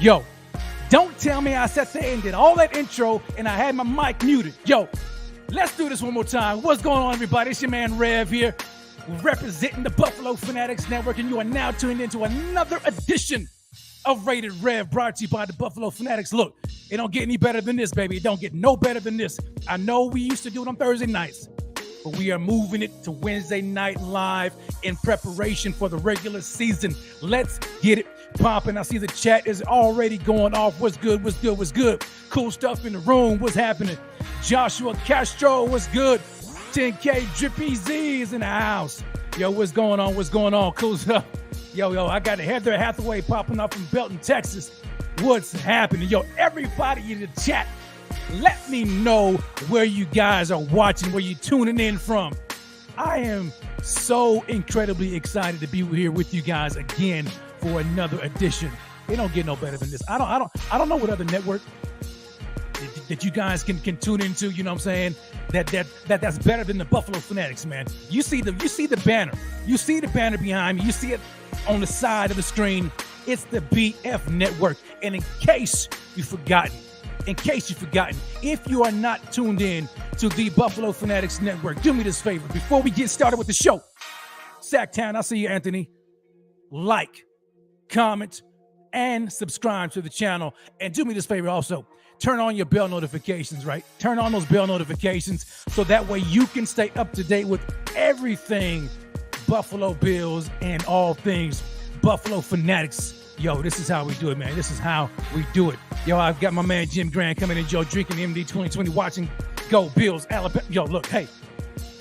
Yo, don't tell me I sat there and did all that intro and I had my mic muted. Yo, let's do this one more time. What's going on, everybody? It's your man Rev here, representing the Buffalo Fanatics Network, and you are now tuned into another edition of Rated Rev, brought to you by the Buffalo Fanatics. Look, it don't get any better than this, baby. It don't get no better than this. I know we used to do it on Thursday nights, but we are moving it to Wednesday night live in preparation for the regular season. Let's get it popping. I see the chat is already going off. What's good? What's good? What's good? Cool stuff in the room. What's happening? Joshua Castro, what's good? 10K Drippy Z is in the house. Yo, what's going on? What's going on? Cool stuff. Yo, I got Heather Hathaway popping up from Belton, Texas. What's happening? Yo, everybody in the chat, let me know where you guys are watching, where you're tuning in from. I am so incredibly excited to be here with you guys again for another edition. It don't get no better than this. I don't know what other network that you guys can tune into, you know what I'm saying? That's better than the Buffalo Fanatics, man. You see the banner. You see the banner behind me. You see it on the side of the screen. It's the BF Network. And in case you've forgotten, if you are not tuned in to the Buffalo Fanatics Network, do me this favor. Before we get started with the show, Sacktown, I see you, Anthony. Like, comment, and subscribe to the channel. And do me this favor also. Turn on your bell notifications, right? Turn on those bell notifications so that way you can stay up to date with everything Buffalo Bills and all things Buffalo Fanatics. Yo, this is how we do it, man. This is how we do it. Yo, I've got my man Jim Grant coming in, Joe, drinking MD 2020, watching Go Bills, Alabama. Yo, look, hey,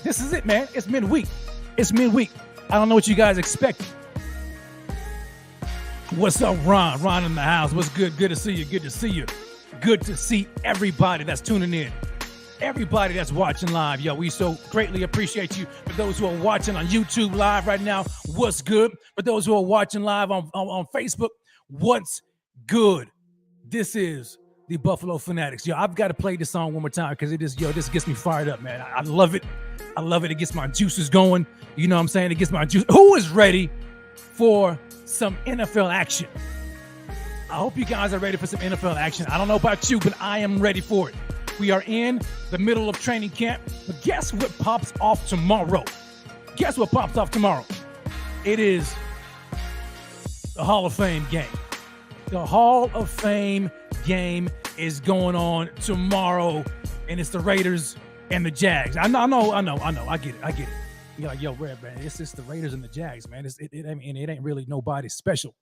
this is it, man. It's midweek. I don't know what you guys expect. What's up, Ron? Ron in the house. What's good? Good to see you. Good to see you. Good to see everybody that's tuning in. Everybody that's watching live. Yo, we so greatly appreciate you. For those who are watching on YouTube live right now, what's good? For those who are watching live on Facebook, what's good? This is the Buffalo Fanatics. Yo, I've got to play this song one more time because this gets me fired up, man. I love it. I love it. It gets my juices going. You know what I'm saying? It gets my juice. Who is ready for some NFL action? I hope you guys are ready for some NFL action. I don't know about you, but I am ready for it. We are in the middle of training camp, but guess what pops off tomorrow? It is the Hall of Fame game. The Hall of Fame game is going on tomorrow, and it's the Raiders and the Jags. I know. I get it. You're like, yo, Red, man, it's just the Raiders and the Jags, man. It ain't really nobody special.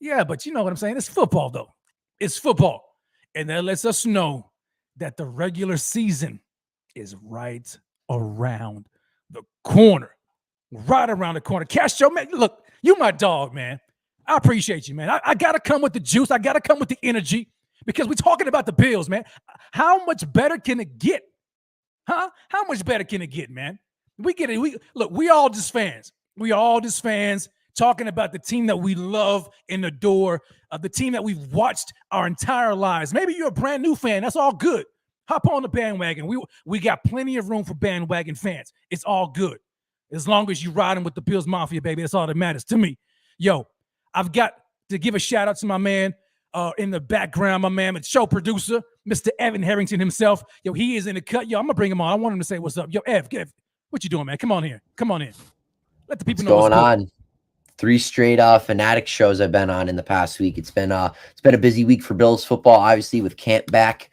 Yeah, but you know what I'm saying? It's football, though. It's football. And that lets us know that the regular season is right around the corner. Right around the corner. Castro, man, look, you my dog, man. I appreciate you, man. I got to come with the juice. I got to come with the energy because we're talking about the Bills, man. How much better can it get? Huh? How much better can it get, man? We get it. We all just fans. We all just fans talking about the team that we love and adore, the team that we've watched our entire lives. Maybe you're a brand new fan. That's all good. Hop on the bandwagon. We got plenty of room for bandwagon fans. It's all good. As long as you're riding with the Bills Mafia, baby, that's all that matters to me. Yo, I've got to give a shout out to my man in the background, my man, show producer, Mr. Evan Harrington himself. Yo, he is in the cut. Yo, I'm going to bring him on. I want him to say what's up. Yo, Ev, what you doing, man? Come on in. Let the people know what's going on. 3 straight Fanatic shows I've been on in the past week. It's been a busy week for Bills football, obviously with camp back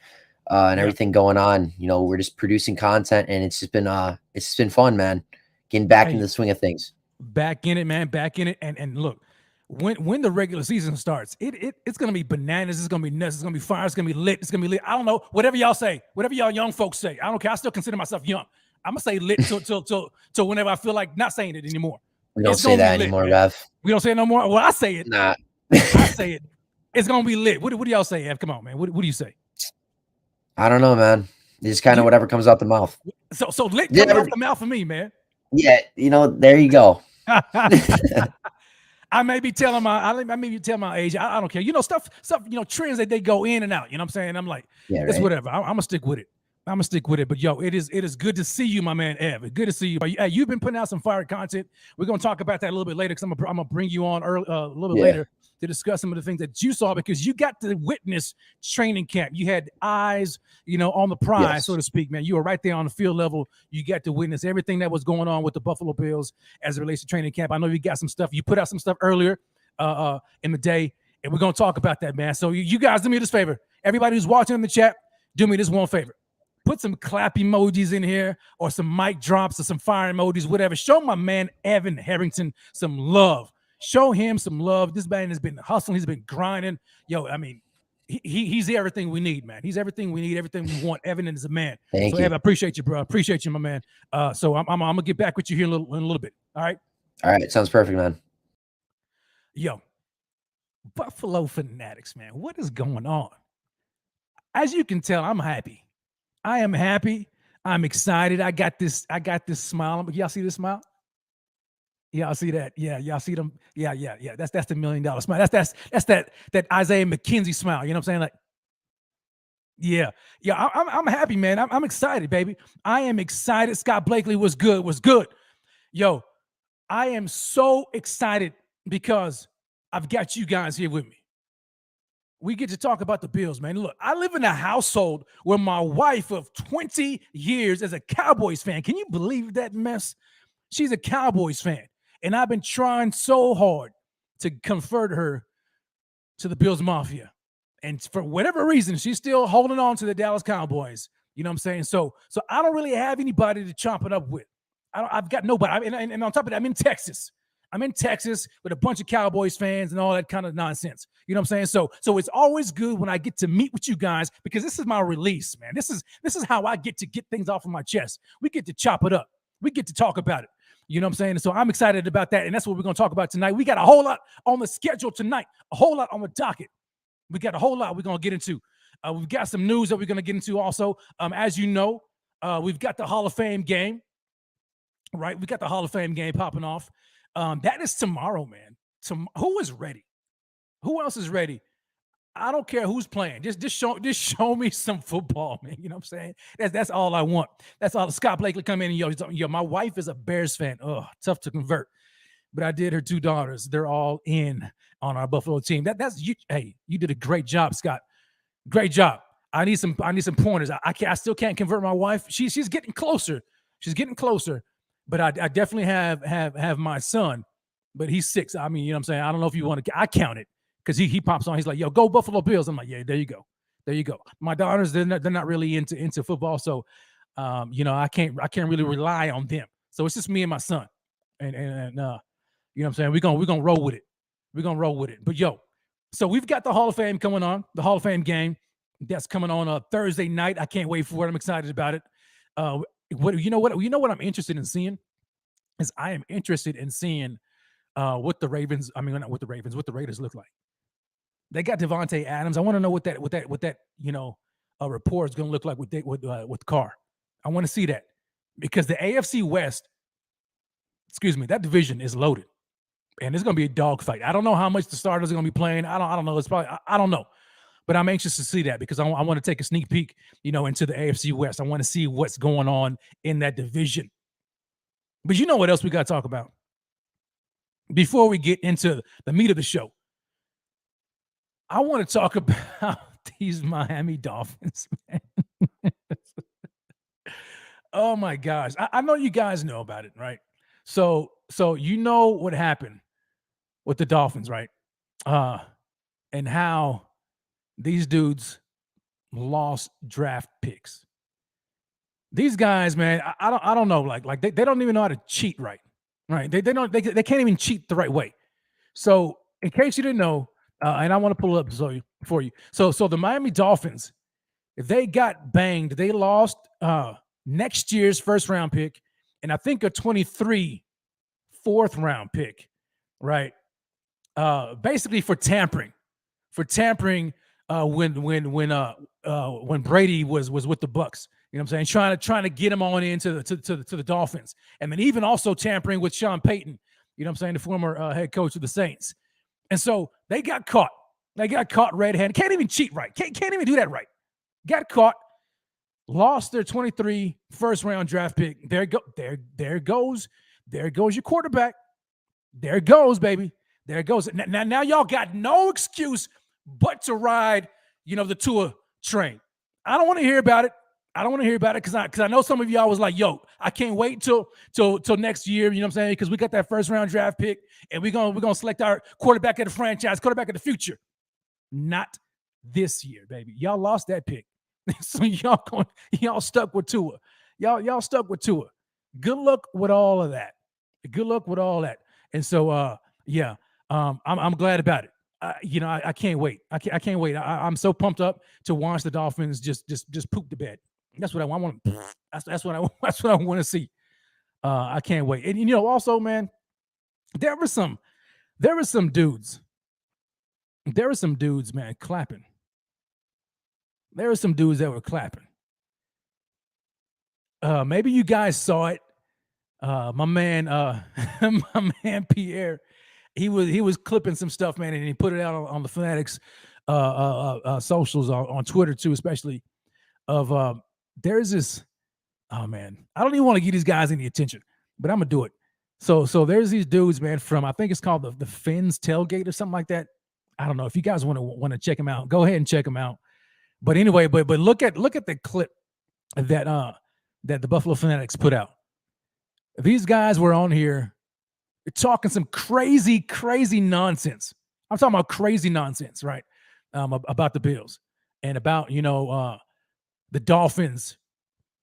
and everything going on. You know, we're just producing content, and it's just been fun, man. Getting back into the swing of things. Back in it, man. Back in it. And look, when the regular season starts, it's gonna be bananas. It's gonna be nuts. It's gonna be fire. It's gonna be lit. It's gonna be lit. I don't know. Whatever y'all say. Whatever y'all young folks say. I don't care. I still consider myself young. I'm gonna say lit till whenever I feel like not saying it anymore. We don't say that anymore, Rev. We don't say it no more. Well, I say it. Nah. I say it. It's gonna be lit. What do y'all say, Ev? Come on, man. What do you say? I don't know, man. It's just kind of whatever comes out the mouth. So lit comes out the mouth for me, man. Yeah, there you go. I may be telling my age. I don't care. Stuff. Trends that they go in and out. You know what I'm saying? I'm like, it's whatever. I'm gonna stick with it. I'm gonna stick with it. But yo, it is good to see you, my man Ev. Good to see you. Hey, you've been putting out some fire content. We're gonna talk about that a little bit later because I'm gonna bring you on a little bit later to discuss some of the things that you saw, because you got to witness training camp. You had eyes, on the prize, so to speak, man. You were right there on the field level. You got to witness everything that was going on with the Buffalo Bills as it relates to training camp. I know you got some stuff. You put out some stuff earlier in the day, and we're gonna talk about that, man. So you guys do me this favor. Everybody who's watching in the chat, do me this one favor. Put some clap emojis in here, or some mic drops, or some fire emojis, whatever. Show my man Evan Harrington some love. Show him some love. This man has been hustling. He's been grinding. Yo, I mean, he's everything we need, man. He's everything we need, everything we want. Evan is a man. Thank you. Evan, I appreciate you, bro. I appreciate you, my man. So I'm gonna get back with you here in a little bit. All right. All right. Sounds perfect, man. Yo, Buffalo Fanatics, man. What is going on? As you can tell, I'm happy. I am happy. I'm excited. I got this smile. Y'all see this smile? Y'all see that? Yeah, y'all see them. Yeah. That's the $1 million smile. That's that Isaiah Mckenzie smile. You know what I'm saying? Like, yeah. I'm happy, man. I'm excited, baby. I am excited. Scott Blakely was good. Yo, I am so excited because I've got you guys here with me. We get to talk about the Bills, man. Look, I live in a household where my wife of 20 years is a Cowboys fan. Can you believe that mess? She's a Cowboys fan. And I've been trying so hard to convert her to the Bills Mafia. And for whatever reason, she's still holding on to the Dallas Cowboys. You know what I'm saying? So I don't really have anybody to chomp it up with. I've got nobody. And on top of that, I'm in Texas. With a bunch of Cowboys fans and all that kind of nonsense. You know what I'm saying? So it's always good when I get to meet with you guys, because this is my release, man. This is how I get to get things off of my chest. We get to chop it up. We get to talk about it. You know what I'm saying? So I'm excited about that, and that's what we're going to talk about tonight. We got a whole lot on the schedule tonight, a whole lot on the docket. We got a whole lot we're going to get into. We've got some news that we're going to get into also. As you know, we've got the Hall of Fame game, right? We got the Hall of Fame game popping off. That is tomorrow, man. Who is ready? Who else is ready? I don't care who's playing. Just show me some football, man. You know what I'm saying? That's all I want. That's all. Scott Blakely come in and yo, my wife is a Bears fan. Oh, tough to convert. But I did her 2 daughters. They're all in on our Buffalo team. That's you. Hey, you did a great job, Scott. Great job. I need some pointers. I still can't convert my wife. She's getting closer. But I definitely have my son, but he's 6. I mean, you know what I'm saying? I don't know if you want to. I count it because he pops on. He's like, yo, go Buffalo Bills. I'm like, yeah, there you go. My daughters, they're not really into football, so I can't really rely on them. So it's just me and my son, and you know what I'm saying? We're gonna roll with it. But yo, so we've got the Hall of Fame coming on, the Hall of Fame game that's coming on Thursday night. I can't wait for it. I'm excited about it. What I'm interested in seeing is I am interested in seeing what the Ravens, what the Raiders look like. They got Devontae Adams. I want to know what that report is going to look like with Carr. I want to see that, because the AFC West, that division is loaded, and it's going to be a dogfight. I don't know how much the starters are going to be playing. I don't know. It's probably I don't know. But I'm anxious to see that, because I want to take a sneak peek, into the AFC West. I want to see what's going on in that division. But you know what else we got to talk about before we get into the meat of the show? I want to talk about these Miami Dolphins, man. Oh my gosh. I know you guys know about it, right? So you know what happened with the Dolphins, right? And how these dudes lost draft picks. These guys, man, I don't know, like they don't even know how to cheat right? They can't even cheat the right way. So in case you didn't know, and I want to pull it up for you. So the Miami Dolphins, if they got banged, they lost next year's first round pick, and I think a 2023 fourth round pick, right? Basically for tampering. When Brady was with the Bucks, you know what I'm saying, trying to get him on into the Dolphins, and then even also tampering with Sean Payton, you know what I'm saying, the former head coach of the Saints. And so they got caught. Red-handed. Can't even cheat right. Can't even do that right. Got caught. lost their 23 first-round draft pick. There goes your quarterback. There it goes, baby. There it goes. Now y'all got no excuse but to ride, the Tua train. I don't want to hear about it. Because I know some of y'all was like, yo, I can't wait till next year, you know what I'm saying? Because we got that first round draft pick and we're gonna select our quarterback of the franchise, quarterback of the future. Not this year, baby. Y'all lost that pick. So y'all stuck with Tua. Y'all stuck with Tua. Good luck with all of that. And so I'm glad about it. I can't wait. I can't wait. I'm so pumped up to watch the Dolphins just poop the bed. That's what I want. That's what I want to see. I can't wait. And also, man, there were some dudes. There were some dudes, man, clapping. There were some dudes that were clapping. Maybe you guys saw it. My man Poyer, he was clipping some stuff, man, and he put it out on the Fanatics socials on Twitter too, especially. Of there's this. Oh man, I don't even want to give these guys any attention, but I'm gonna do it. So there's these dudes, man, from I think it's called the Fins Tailgate or something like that. I don't know if you guys want to check them out. Go ahead and check them out. But anyway, but look at the clip that the Buffalo Fanatics put out. These guys were on here talking some crazy nonsense. I'm talking about crazy nonsense, right? About the Bills and about the Dolphins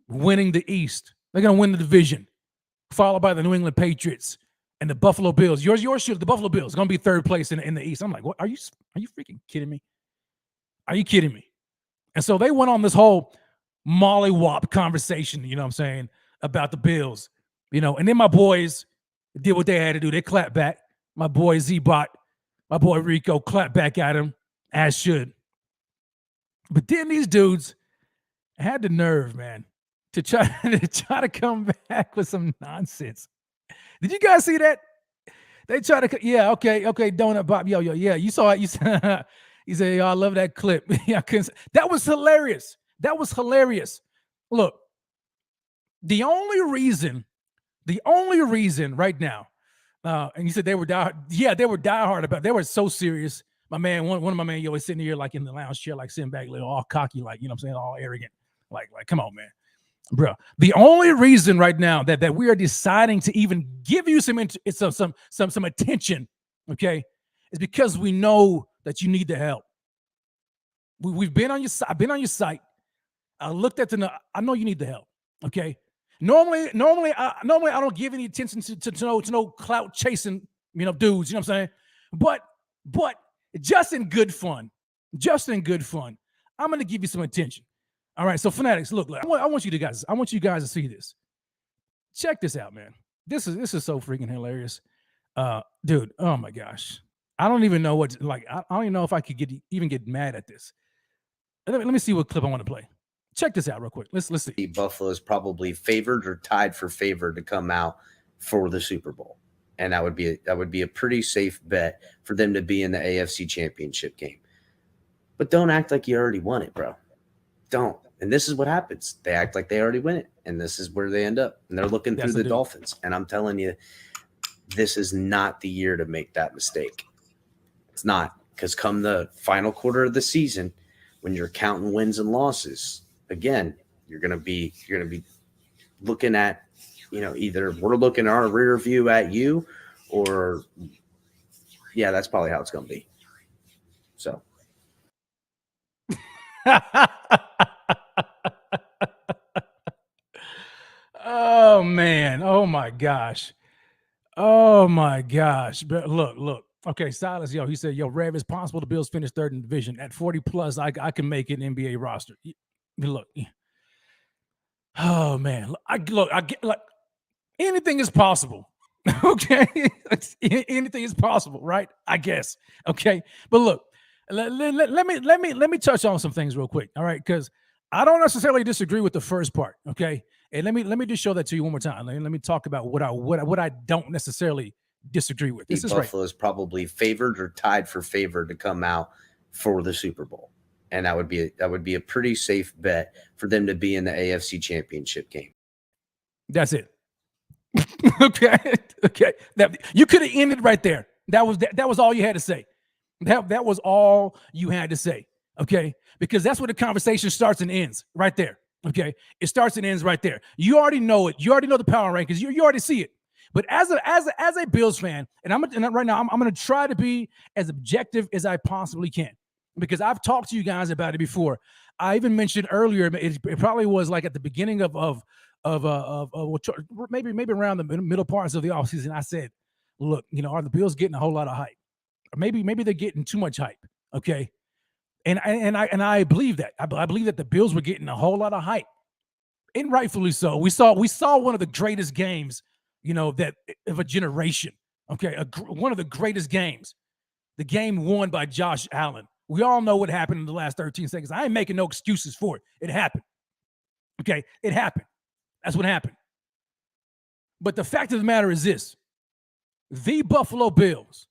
winning the East. They're gonna win the division, followed by the New England Patriots and the Buffalo Bills. Yours, the Buffalo Bills, gonna be third place in the East. I'm like, what? Are you freaking kidding me? Are you kidding me? And so they went on this whole mollywop conversation, you know what I'm saying, about the Bills, and then my boys did what they had to do. They clapped back. My boy Z-Bot, my boy Rico clapped back at him, as should. But then these dudes had the nerve, man, to try to come back with some nonsense. Did you guys see that? They try to, okay, Donut Bob, yo, yeah, you saw it. You said, he said, I love that clip. That was hilarious. Look, the only reason right now, and you said they were diehard about it. They were so serious. My man, one of my man, was sitting here like in the lounge chair, like sitting back, like all cocky, like, what I'm saying, all arrogant. Like, come on, man. Bro, the only reason right now that we are deciding to even give you some attention, okay, is because we know that you need the help. We've been on your site. I've been on your site. I looked at I know you need the help. Okay. Normally I don't give any attention to no clout chasing, dudes. You know what I'm saying? But just in good fun, I'm gonna give you some attention. All right. So Fanatics, look, I want you guys to see this. Check this out, man. This is so freaking hilarious, dude. Oh my gosh. I don't even know what I don't even know if I could get mad at this. Let me see what clip I want to play. Check this out real quick. Let's see. Buffalo is probably favored or tied for favor to come out for the Super Bowl, and that would be a pretty safe bet for them to be in the AFC Championship game. But don't act like you already won it, bro. Don't. And this is what happens. They act like they already win it, and this is where they end up. And they're looking through the Dolphins. And I'm telling you, this is not the year to make that mistake. It's not, because come the final quarter of the season, when you're counting wins and losses, again, you're gonna be looking at, either we're looking our rear view at you, or that's probably how it's gonna be. So. Oh man! Oh my gosh! But look. Okay, Silas, he said, Rev, it's possible the Bills finish third in the division at 40 plus. I can make it an NBA roster. Look, oh man, I get like anything is possible. Okay, anything is possible, right? I guess. Okay, but look, let me touch on some things real quick. All right, because I don't necessarily disagree with the first part. Okay, and let me just show that to you one more time. Let me talk about what I don't necessarily disagree with. This is Buffalo is probably favored or tied for favor to come out for the Super Bowl, and that would be a pretty safe bet for them to be in the AFC Championship game. That's it. Okay. That you could have ended right there. That was all you had to say. That was all you had to say. Okay, because that's where the conversation starts and ends right there. Okay, it starts and ends right there. You already know it. You already know the power rankings. You already see it. But as a Bills fan, and right now I'm going to try to be as objective as I possibly can, because I've talked to you guys about it before. I even mentioned earlier. It probably was like at the beginning of maybe around the middle parts of the offseason. I said, look, are the Bills getting a whole lot of hype? Or maybe they're getting too much hype. Okay. And I believe that. I believe that the Bills were getting a whole lot of hype, and rightfully so. We saw one of the greatest games, that of a generation. Okay, one of the greatest games, the game won by Josh Allen. We all know what happened in the last 13 seconds. I ain't making no excuses for it. It happened. Okay, it happened. That's what happened. But the fact of the matter is this: the Buffalo Bills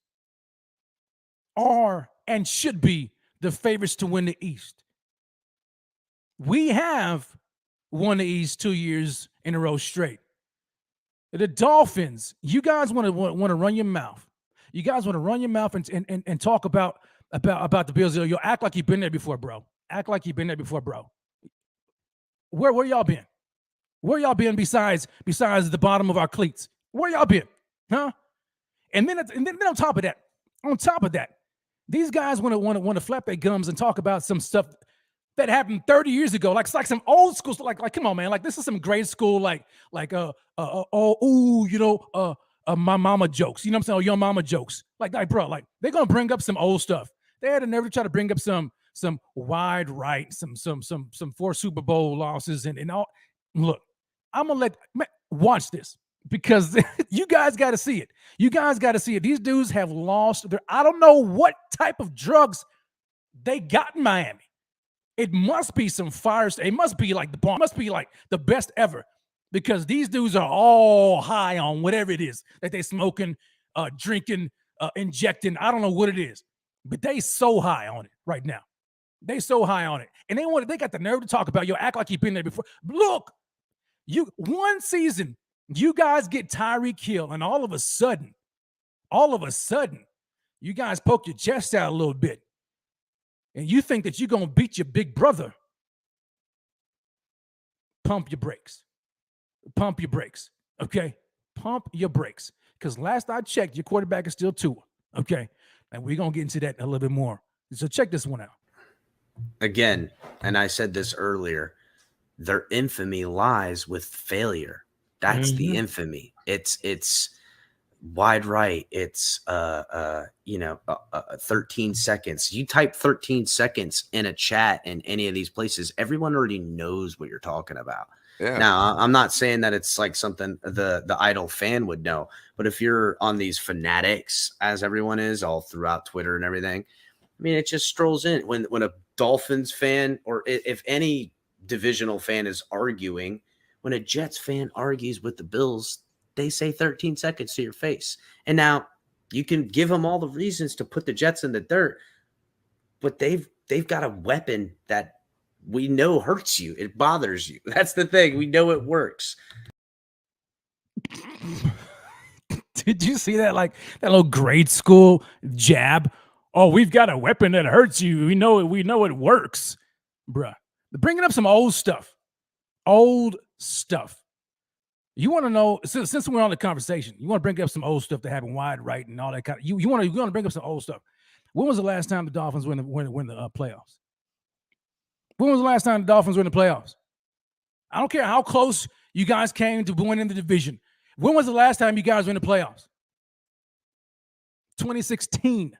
are and should be the favorites to win the East. We have won the East 2 years in a row straight. The Dolphins, you guys want to run your mouth. You guys want to run your mouth and talk about the Bills. You'll act like you've been there before, bro. Act like you've been there before, bro. Where y'all been? Where y'all been besides the bottom of our cleats? Where y'all been? Huh? And then on top of that, these guys want to flap their gums and talk about some stuff that happened 30 years ago, like some old school, like come on, man, like this is some grade school, my mama jokes, you know what I'm saying, or your mama jokes, like bro, like they're gonna bring up some old stuff. They had a nerve to try to bring up some wide right, some 4 Super Bowl losses and all. Look, I'm gonna watch this. Because you guys got to see it. You guys got to see it. These dudes have lost I don't know what type of drugs they got in Miami. It must be some fires. It must be like the bomb. It must be like the best ever, because these dudes are all high on whatever it is that they smoking, drinking, injecting. I don't know what it is, but they so high on it right now. They so high on it, and they got the nerve to talk about act like you've been there before. Look, one season. You guys get Tyreek Hill, and all of a sudden, you guys poke your chest out a little bit, and you think that you're going to beat your big brother. Pump your brakes. Pump your brakes, okay? Pump your brakes, because last I checked, your quarterback is still Tua, okay? And we're going to get into that a little bit more. So check this one out. Again, and I said this earlier, their infamy lies with failure. That's the infamy. It's wide right. It's 13 seconds. You type 13 seconds in a chat in any of these places, everyone already knows what you're talking about. Yeah. Now, I'm not saying that it's like something the idle fan would know, but if you're on these fanatics, as everyone is all throughout Twitter and everything, I mean, it just strolls in. When a Dolphins fan, or if any divisional fan is arguing, when a Jets fan argues with the Bills, they say 13 seconds to your face. And now you can give them all the reasons to put the Jets in the dirt, but they've got a weapon that we know hurts you. It bothers you. That's the thing. We know it works. Did you see that? Like that little grade school jab? Oh, we've got a weapon that hurts you. We know it works. Bruh. They're bringing up some old stuff. Old stuff. You want to know, since we're on the conversation, you want to bring up some old stuff that happened wide right and all that kind of. You want to bring up some old stuff. When was the last time the Dolphins win the playoffs? When was the last time the Dolphins were in the playoffs? I don't care how close you guys came to winning the division. When was the last time you guys were in the playoffs? 2016.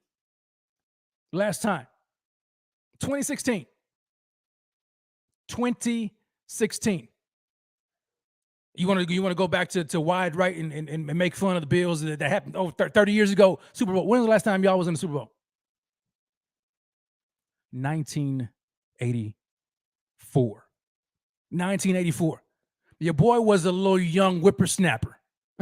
Last time. 2016. 2016. You want to go back to wide right and make fun of the Bills that happened over 30 years ago, Super Bowl. When was the last time y'all was in the Super Bowl? 1984. 1984. Your boy was a little young whippersnapper.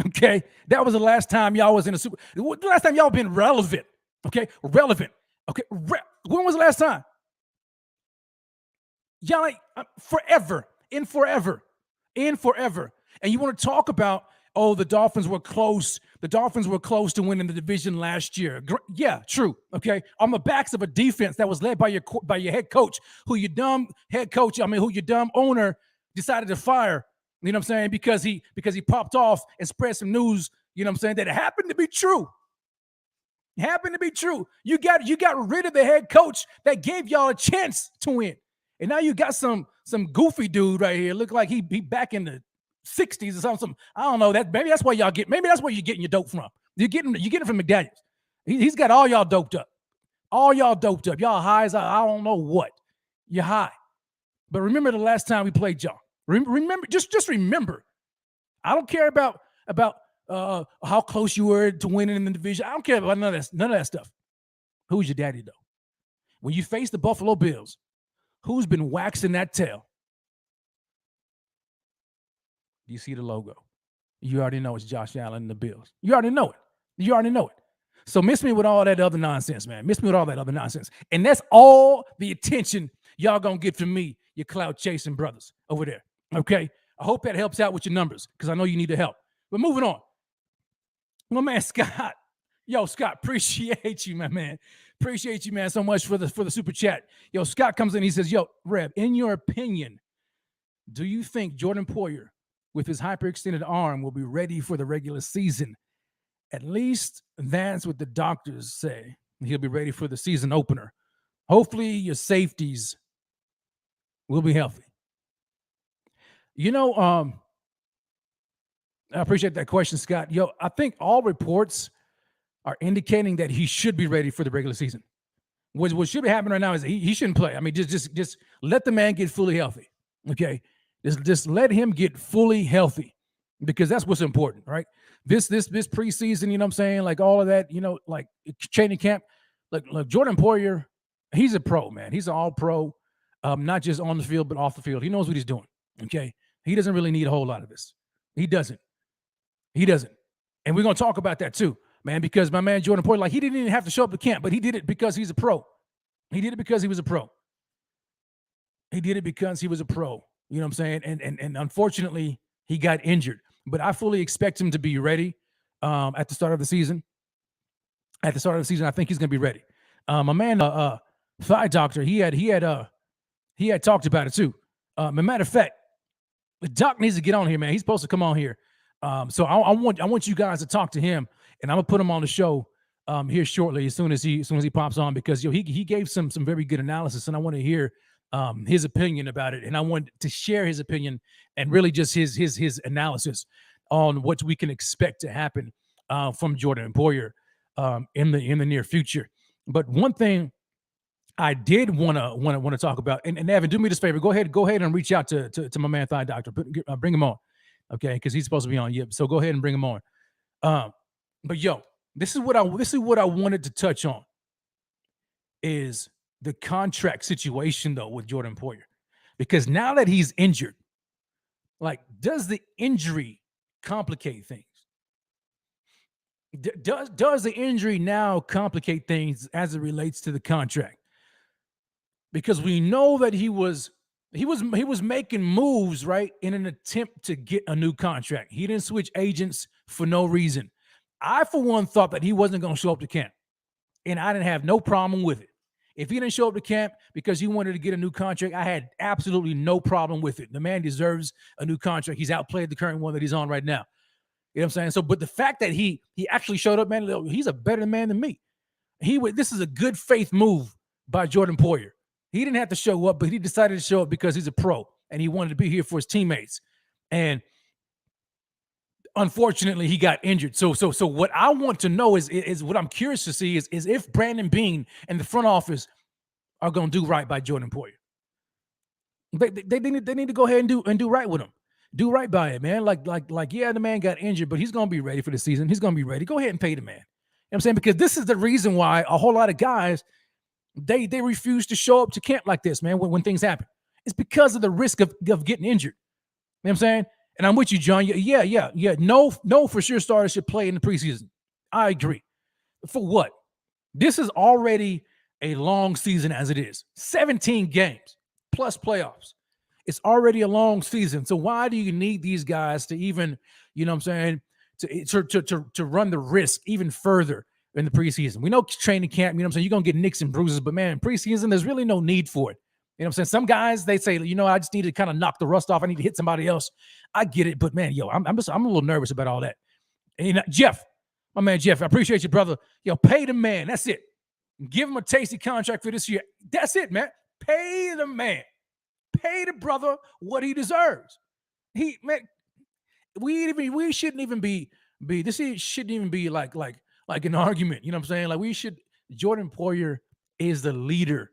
Okay, that was the last time y'all was in a Super. The last time y'all been relevant. Okay, relevant. Okay, when was the last time? Y'all like forever, in forever. And you want to talk about, oh, the Dolphins were close. The Dolphins were close to winning the division last year. Yeah, true. Okay, on the backs of a defense that was led by your head coach, who your dumb owner decided to fire. You know what I'm saying? Because he popped off and spread some news. You know what I'm saying? That it happened to be true. You got rid of the head coach that gave y'all a chance to win, and now you got some goofy dude right here. Look like he back in the 60s or something. I don't know. Maybe that's where you're getting your dope from. You're getting it from McDaniels. He's got all y'all doped up. Y'all high as I don't know what. You're high. But remember the last time we played y'all. Remember, just remember. I don't care about how close you were to winning in the division. I don't care about none of that stuff. Who's your daddy, though? When you face the Buffalo Bills, who's been waxing that tail? You see the logo. You already know it's Josh Allen and the Bills. You already know it. So miss me with all that other nonsense, man. And that's all the attention y'all gonna get from me, your cloud chasing brothers over there. Okay? I hope that helps out with your numbers, because I know you need the help. But moving on. My man Scott. Yo, Scott, appreciate you, my man. Appreciate you, man, so much for the super chat. Yo, Scott comes in, he says, yo, Rev, in your opinion, do you think Jordan Poyer, with his hyperextended arm, will be ready for the regular season? At least that's what the doctors say. He'll be ready for the season opener. Hopefully your safeties will be healthy. You know, I appreciate that question, Scott. Yo, I think all reports are indicating that he should be ready for the regular season. What should be happening right now is he shouldn't play. I mean, just let the man get fully healthy. Okay, just let him get fully healthy, because that's what's important, right? This preseason, you know what I'm saying? Like all of that, you know, like training camp. Like Jordan Poyer, he's a pro, man. He's an all-pro, not just on the field but off the field. He knows what he's doing. Okay, he doesn't really need a whole lot of this. He doesn't. And we're gonna talk about that too, man, because my man Jordan Poyer, like, he didn't even have to show up to camp, but he did it because he's a pro. He did it because he was a pro. You know what I'm saying? And unfortunately, he got injured. But I fully expect him to be ready at the start of the season. I think he's going to be ready. My man, Thigh Doctor, he had talked about it too. Matter of fact, the doc needs to get on here, man. He's supposed to come on here. So I want you guys to talk to him, and I'm gonna put him on the show here shortly, as soon as he pops on, because he gave some very good analysis, and I want to hear his opinion about it, and I want to share his opinion and really just his analysis on what we can expect to happen from Jordan Poyer in the near future. But one thing I did want to talk about, and Evan, do me this favor, go ahead and reach out to my man Thigh Doctor, bring him on, okay? Because he's supposed to be on. Yeah, so go ahead and bring him on. But yo, this is what I wanted to touch on, is the contract situation though with Jordan Poyer, because now that he's injured, like, does the injury complicate things? Does the injury now complicate things as it relates to the contract? Because we know that he was making moves, right, in an attempt to get a new contract. He didn't switch agents for no reason. I, for one, thought that he wasn't going to show up to camp, and I didn't have no problem with it. If he didn't show up to camp because he wanted to get a new contract, I had absolutely no problem with it. The man deserves a new contract. He's outplayed the current one that he's on right now. You know what I'm saying? So, but the fact that he actually showed up, man, he's a better man than me. This is a good faith move by Jordan Poyer. He didn't have to show up, but he decided to show up because he's a pro and he wanted to be here for his teammates. And unfortunately, he got injured. So what I want to know is what I'm curious to see is if Brandon Beane and the front office are going to do right by Jordan Poyer. They need to go ahead and do right with him. Do right by it, man. Like, yeah, the man got injured, but he's going to be ready for the season. He's going to be ready. Go ahead and pay the man. You know what I'm saying? Because this is the reason why a whole lot of guys, they refuse to show up to camp like this, man, when things happen. It's because of the risk of getting injured. You know what I'm saying? And I'm with you, John. Yeah. No, for sure starters should play in the preseason. I agree. For what? This is already a long season as it is. 17 games. plus playoffs. It's already a long season. So why do you need these guys to even, you know what I'm saying, to run the risk even further in the preseason? We know training camp, you know what I'm saying, you're going to get nicks and bruises, but man, preseason, there's really no need for it. You know what I'm saying? Some guys, they say, you know, I just need to kind of knock the rust off. I need to hit somebody else. I get it. But man, yo, I'm a little nervous about all that. And, you know, Jeff, my man, Jeff, I appreciate you, brother. Yo, pay the man. That's it. Give him a tasty contract for this year. That's it, man. Pay the man. Pay the brother what he deserves. We shouldn't even be this shouldn't even be like an argument. You know what I'm saying? Like Jordan Poyer is the leader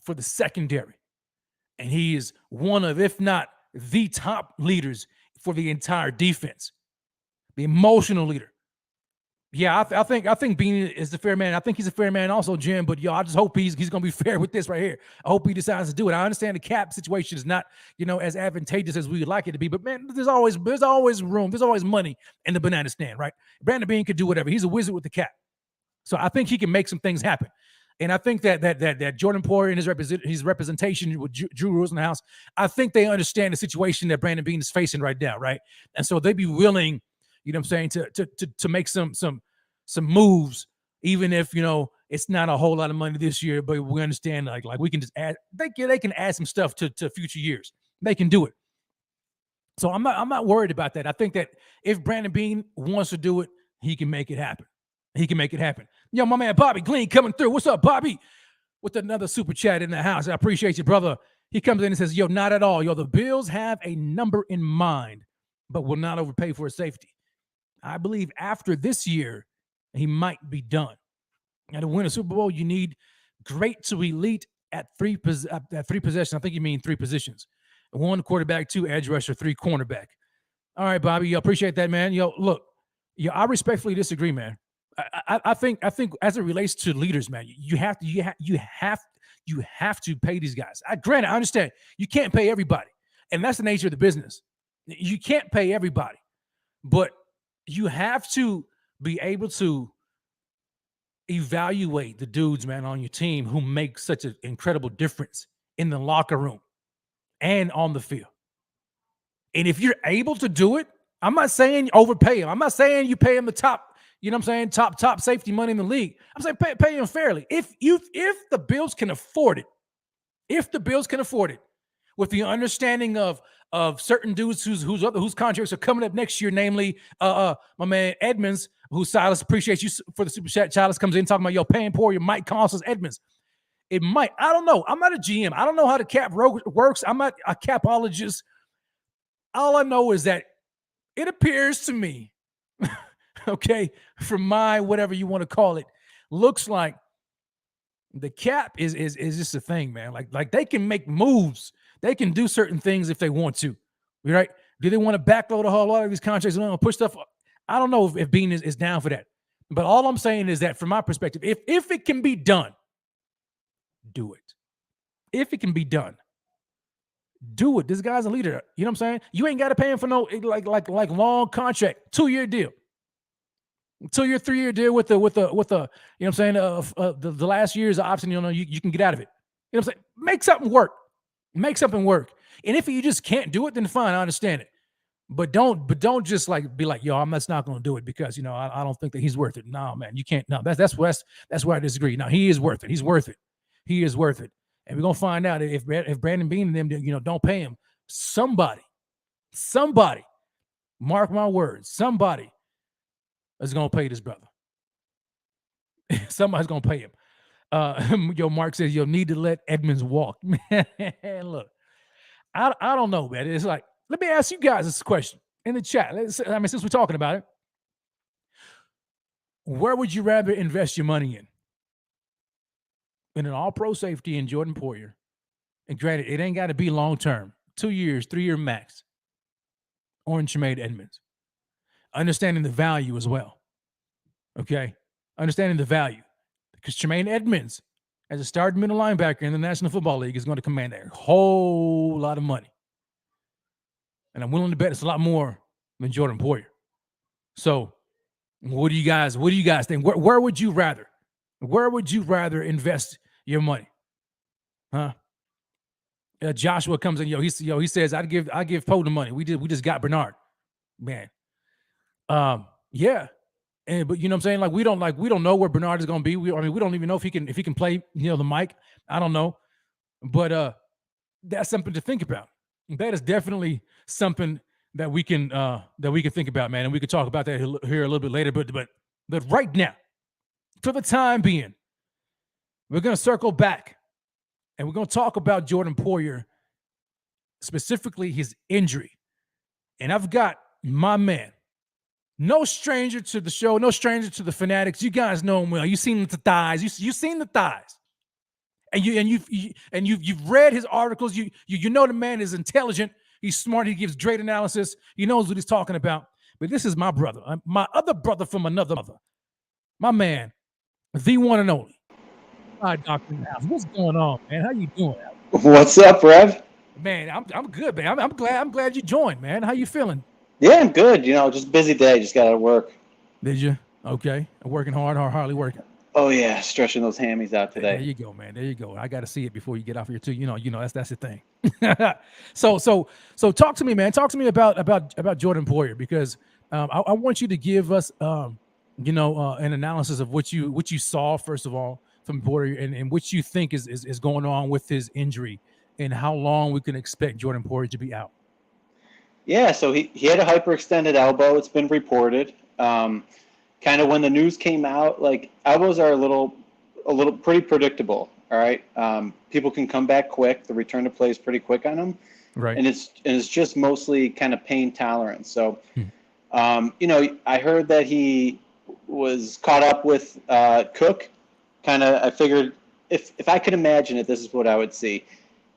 for the secondary. And he is one of, if not the top leaders for the entire defense. The emotional leader. Yeah, I think Bean is the fair man. I think he's a fair man also, Jim. But yo, I just hope he's going to be fair with this right here. I hope he decides to do it. I understand the cap situation is not, you know, as advantageous as we would like it to be. But man, there's always room. There's always money in the banana stand, right? Brandon Bean could do whatever. He's a wizard with the cap. So I think he can make some things happen. And I think that Jordan Poyer and his representation with Drew Rosenhaus, I think they understand the situation that Brandon Bean is facing right now, right? And so they'd be willing, you know what I'm saying, to make some moves, even if, you know, it's not a whole lot of money this year, but we understand like we can just add, they can add some stuff to future years. They can do it. So I'm not worried about that. I think that if Brandon Bean wants to do it, he can make it happen. He can make it happen. Yo, my man Bobby Glean coming through. What's up, Bobby? With another super chat in the house. I appreciate you, brother. He comes in and says, yo, not at all. Yo, the Bills have a number in mind, but will not overpay for a safety. I believe after this year, he might be done. And to win a Super Bowl, you need great to elite at three possessions. I think you mean three positions. 1 quarterback, 2 edge rusher, 3 cornerback. All right, Bobby. Yo, appreciate that, man. Yo, look, yo, I respectfully disagree, man. I think as it relates to leaders, man, you have to pay these guys. Granted, I understand you can't pay everybody, and that's the nature of the business. You can't pay everybody, but you have to be able to evaluate the dudes, man, on your team who make such an incredible difference in the locker room and on the field. And if you're able to do it, I'm not saying overpay him. I'm not saying you pay him the top. You know what I'm saying? Top safety money in the league. I'm saying pay him fairly. If the Bills can afford it, with the understanding of certain dudes whose contracts are coming up next year, namely my man Edmonds, who Silas appreciates you for the super chat. Silas comes in talking about paying Poyer might cost us Edmonds. It might. I don't know. I'm not a GM. I don't know how the cap works. I'm not a capologist. All I know is that it appears to me. Okay, from my whatever you want to call it, looks like the cap is just a thing, man. Like they can make moves, they can do certain things if they want to, right? Do they want to backload a whole lot of these contracts and push stuff? I don't know if Bean is down for that, but all I'm saying is that from my perspective, if it can be done, do it. If it can be done, do it. This guy's a leader. You know what I'm saying? You ain't got to pay him for no like long contract, 2-year deal. 2-year, 3-year deal with the you know what I'm saying, the last year's option, you know, you can get out of it. You know what I'm saying? Make something work. And if you just can't do it, then fine, I understand it. But don't just like be like, yo, I'm just not going to do it because, you know, I don't think that he's worth it. No, man, you can't. No, that's where I disagree. No, he is worth it. He's worth it. He is worth it. And we're going to find out if Brandon Bean and them, you know, don't pay him. Somebody, mark my words, somebody is going to pay this brother. Somebody's going to pay him. Yo, Mark says, you'll need to let Edmonds walk. Man, look, I don't know, man. It's like, let me ask you guys this question in the chat. Since we're talking about it, where would you rather invest your money in? In an all-pro safety in Jordan Poyer. And granted, it ain't got to be long-term. 2 years, 3-year max. Or in Tremaine Edmonds. Understanding the value as well. Okay? Understanding the value. Because Tremaine Edmonds, as a starting middle linebacker in the National Football League, is going to command a whole lot of money. And I'm willing to bet it's a lot more than Jordan Poyer. So, what do you guys think? Where would you rather? Where would you rather invest your money? Huh? Joshua comes in, he says, I give Poe the money. We just got Bernard, man. Yeah. But you know what I'm saying? Like we don't know where Bernard is going to be. We don't even know if he can play, the mic. I don't know. But that's something to think about. That is definitely something that we can think about, man. And we could talk about that here a little bit later. But right now, for the time being, we're going to circle back and we're going to talk about Jordan Poyer, specifically his injury. And I've got my man, no stranger to the show, no stranger to the Fanatics. You guys know him well. You've seen the thighs. You've seen the thighs. And you've read his articles. You know the man is intelligent. He's smart. He gives great analysis. He knows what he's talking about. But this is my brother, my other brother from another mother, my man, the one and only. All right, Dr. House, what's going on, man? How you doing? What's up, Rev? Man, I'm good, man. I'm glad you joined, man. How you feeling? Yeah, I'm good. Just busy day. Just got out of work. Did you? Okay. Working hard or hardly working? Oh yeah, stretching those hammies out today. There you go, man. There you go. I got to see it before you get off here too. That's the thing. So talk to me, man. Talk to me about Jordan Poyer, because I want you to give us an analysis of what you saw first of all from Poyer and what you think is going on with his injury and how long we can expect Jordan Poyer to be out. Yeah, so he had a hyperextended elbow. It's been reported. Kind of when the news came out, like elbows are a little pretty predictable. All right, people can come back quick. The return to play is pretty quick on them, right? And it's just mostly kind of pain tolerance. So, I heard that he was caught up with Cook. I figured if I could imagine it, this is what I would see.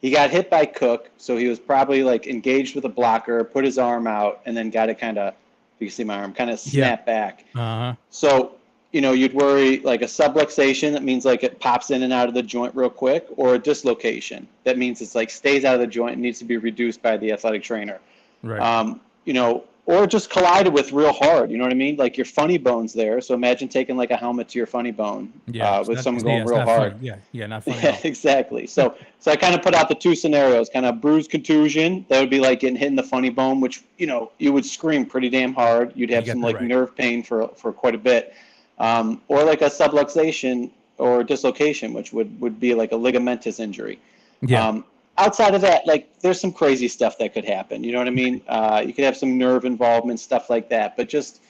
He got hit by Cook, so he was probably like engaged with a blocker, put his arm out, and then got it kind of. You can see my arm kind of snap back. Uh-huh. So, you'd worry like a subluxation. That means like it pops in and out of the joint real quick, or a dislocation. That means it's like stays out of the joint and needs to be reduced by the athletic trainer. Right. Or just collided with real hard. You know what I mean? Like your funny bone's there. So imagine taking like a helmet to your funny bone with someone going real hard. Funny. Yeah, not funny. Yeah, exactly. So I kind of put out the two scenarios, kind of bruise contusion. That would be like getting hit in the funny bone, which, you would scream pretty damn hard. You'd have some nerve pain for quite a bit. Or like a subluxation or dislocation, which would be like a ligamentous injury. Yeah. Outside of that, like there's some crazy stuff that could happen. You know what I mean? You could have some nerve involvement, stuff like that. But just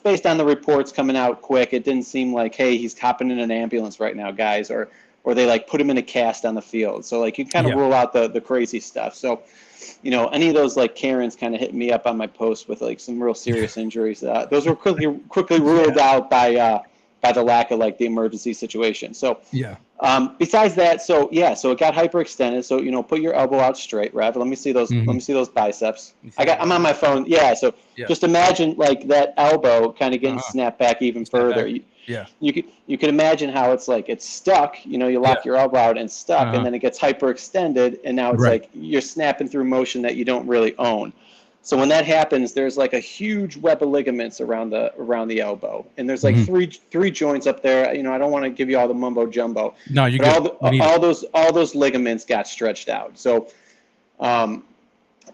based on the reports coming out quick, it didn't seem like, hey, he's hopping in an ambulance right now, guys, or they like put him in a cast on the field. So like you kind of rule out the crazy stuff. So, any of those like Karens kind of hit me up on my post with like some real serious injuries. Those were quickly ruled out by the lack of like the emergency situation. So besides that, so it got hyperextended. So put your elbow out straight, Rev. Let me see those. Let me see those biceps. I'm on my phone. Yeah. So just imagine like that elbow kind of getting snapped back even further. You could imagine how it's like it's stuck. You lock your elbow out and stuck, and then it gets hyperextended, and now it's like you're snapping through motion that you don't really own. So when that happens, there's like a huge web of ligaments around the elbow, and there's like three joints up there. I don't want to give you all the mumbo jumbo. No, you all those ligaments got stretched out. So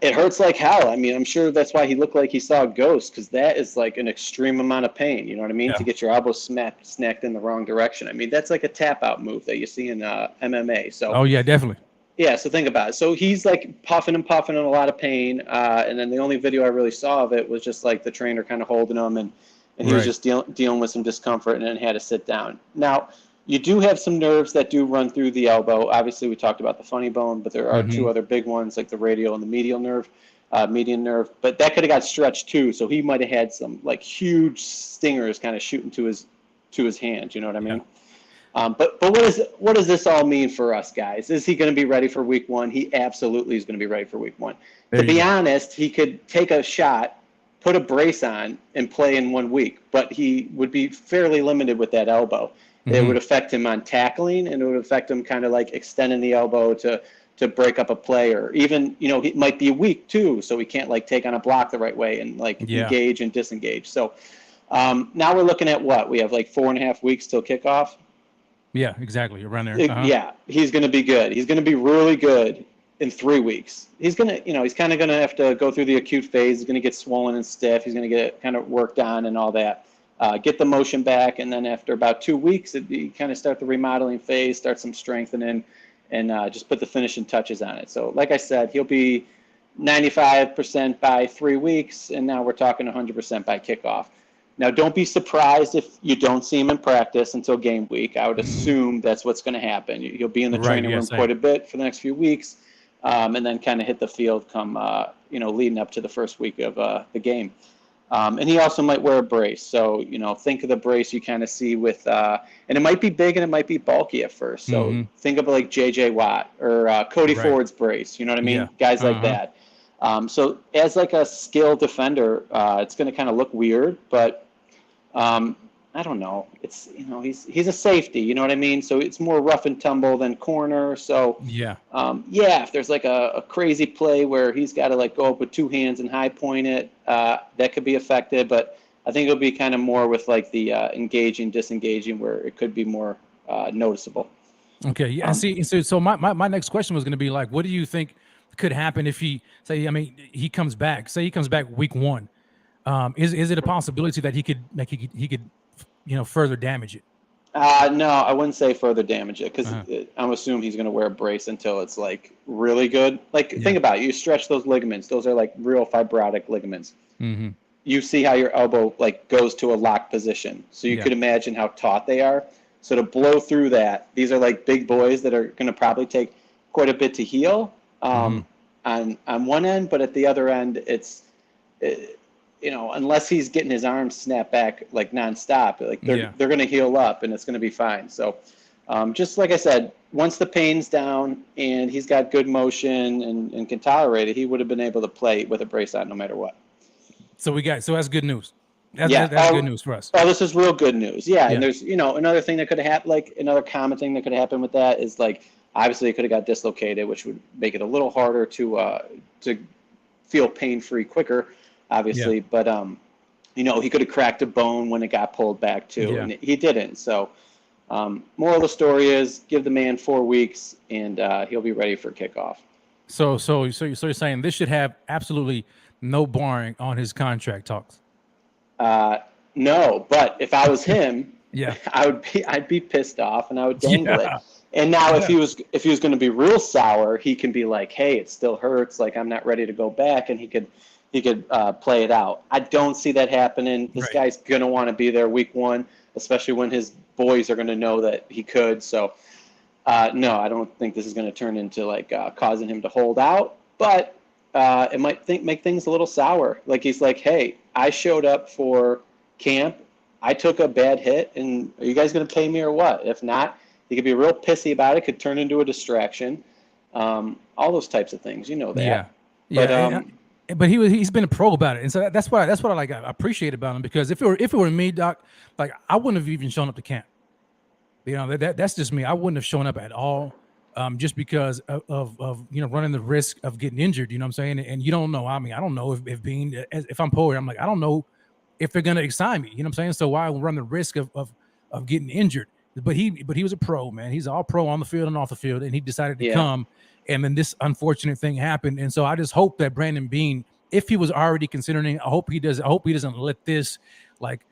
it hurts like hell. I mean, I'm sure that's why he looked like he saw a ghost, because that is like an extreme amount of pain. You know what I mean? Yeah. To get your elbow snapped in the wrong direction. I mean, that's like a tap out move that you see in MMA. So. Oh yeah, definitely. Yeah, so think about it. So he's like puffing in a lot of pain, and then the only video I really saw of it was just like the trainer kind of holding him, and he was just dealing with some discomfort, and then had to sit down. Now, you do have some nerves that do run through the elbow. Obviously, we talked about the funny bone, but there are two other big ones, like the radial and the median nerve. But that could have got stretched too. So he might have had some like huge stingers kind of shooting to his hand. You know what I mean? Yeah. But what does this all mean for us guys? Is he going to be ready for week 1? He absolutely is going to be ready for week 1. To be honest, he could take a shot, put a brace on, and play in 1 week, but he would be fairly limited with that elbow. It would affect him on tackling, and it would affect him kind of like extending the elbow to break up a play, or even, it might be a week too, so he can't like take on a block the right way and like engage and disengage. So now we're looking at what? We have like 4.5 weeks till kickoff. Yeah, exactly. Around there. Yeah, he's going to be good. He's going to be really good in 3 weeks. He's going to, he's kind of going to have to go through the acute phase. He's going to get swollen and stiff. He's going to get kind of worked on and all that. Get the motion back, and then after about 2 weeks, you kind of start the remodeling phase, start some strengthening, and just put the finishing touches on it. So like I said, he'll be 95% by 3 weeks, and now we're talking 100% by kickoff. Now, don't be surprised if you don't see him in practice until game week. I would assume that's what's going to happen. He'll be in the training room quite a bit for the next few weeks, and then kind of hit the field come, leading up to the first week of the game. And he also might wear a brace. So, think of the brace you kind of see with, and it might be big and it might be bulky at first. So think of like J.J. Watt or Cody Ford's brace. You know what I mean? Yeah. Guys like that. So as like a skilled defender, it's going to kind of look weird, but I don't know. It's, he's a safety, you know what I mean? So it's more rough and tumble than corner. So if there's like a crazy play where he's got to like go up with 2 hands and high point it, that could be affected. But I think it'll be kind of more with like the engaging, disengaging, where it could be more noticeable. Okay. Yeah. So my next question was going to be like, what do you think could happen if he comes back? Say he comes back week 1. Is it a possibility that he could further damage it? No, I wouldn't say further damage it, because I'm assuming he's going to wear a brace until it's like really good. Like think about it. You stretch those ligaments; those are like real fibrotic ligaments. Mm-hmm. You see how your elbow like goes to a locked position, so you could imagine how taut they are. So to blow through that, these are like big boys that are going to probably take quite a bit to heal on one end, but at the other end, it's. Unless he's getting his arms snapped back like nonstop, like they're going to heal up and it's going to be fine. So, just like I said, once the pain's down and he's got good motion and can tolerate it, he would have been able to play with a brace on no matter what. So that's good news. That's good news for us. Oh, this is real good news. Yeah. And there's, another thing that could have happened, like another common thing that could happen with that is like, obviously it could have got dislocated, which would make it a little harder to feel pain-free quicker. Obviously, but he could have cracked a bone when it got pulled back too, and he didn't. So, moral of the story is give the man 4 weeks, and he'll be ready for kickoff. So you're saying this should have absolutely no barring on his contract talks? No, but if I was him, I'd be pissed off and I would dangle it. And now if he was going to be real sour, he can be like, hey, it still hurts, like I'm not ready to go back, and he could play it out. I don't see that happening. This guy's going to want to be there week 1, especially when his boys are going to know that he could. So, no, I don't think this is going to turn into like causing him to hold out, but it might make things a little sour. Like he's like, hey, I showed up for camp. I took a bad hit, and are you guys going to pay me or what? If not, he could be real pissy about it, could turn into a distraction. All those types of things, that. Yeah. But he's been a pro about it, and so that's what I appreciate about him, because if it were me, Doc, like I wouldn't have even shown up to camp. That's just me. I wouldn't have shown up at all, just because of running the risk of getting injured. You know what I'm saying? And you don't know. I mean, I don't know if I'm Poyer, I'm like, I don't know if they're gonna assign me. You know what I'm saying? So why run the risk of getting injured? But he was a pro, man. He's all pro on the field and off the field, and he decided to come. And then this unfortunate thing happened, and so I just hope that Brandon Beane, if he was already considering, I hope he doesn't let this like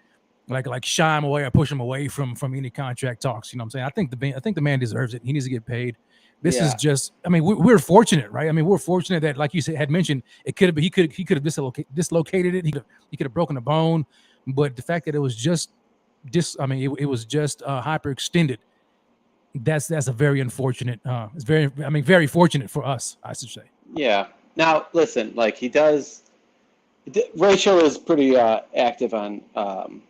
shy him away or push him away from any contract talks. You know what I'm saying? I think the man deserves it. He needs to get paid. This is just, I mean, we're fortunate, right? I mean, we're fortunate that, like you said, had mentioned, it could have been, he could have dislocated it. He could have broken a bone, but the fact that it was just it was just hyperextended. That's a very unfortunate. It's very fortunate for us, I should say. Yeah. Now, listen, like Rachel is pretty active on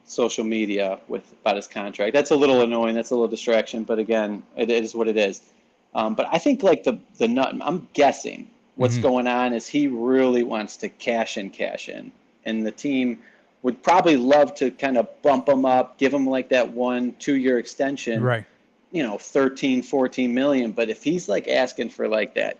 social media about his contract. That's a little annoying. That's a little distraction. But again, it is what it is. But I think like the nut. I'm guessing what's going on is he really wants to cash in, and the team would probably love to kind of bump him up, give him like that 1-2 year extension. Right. 13, 14 million. But if he's like asking for like that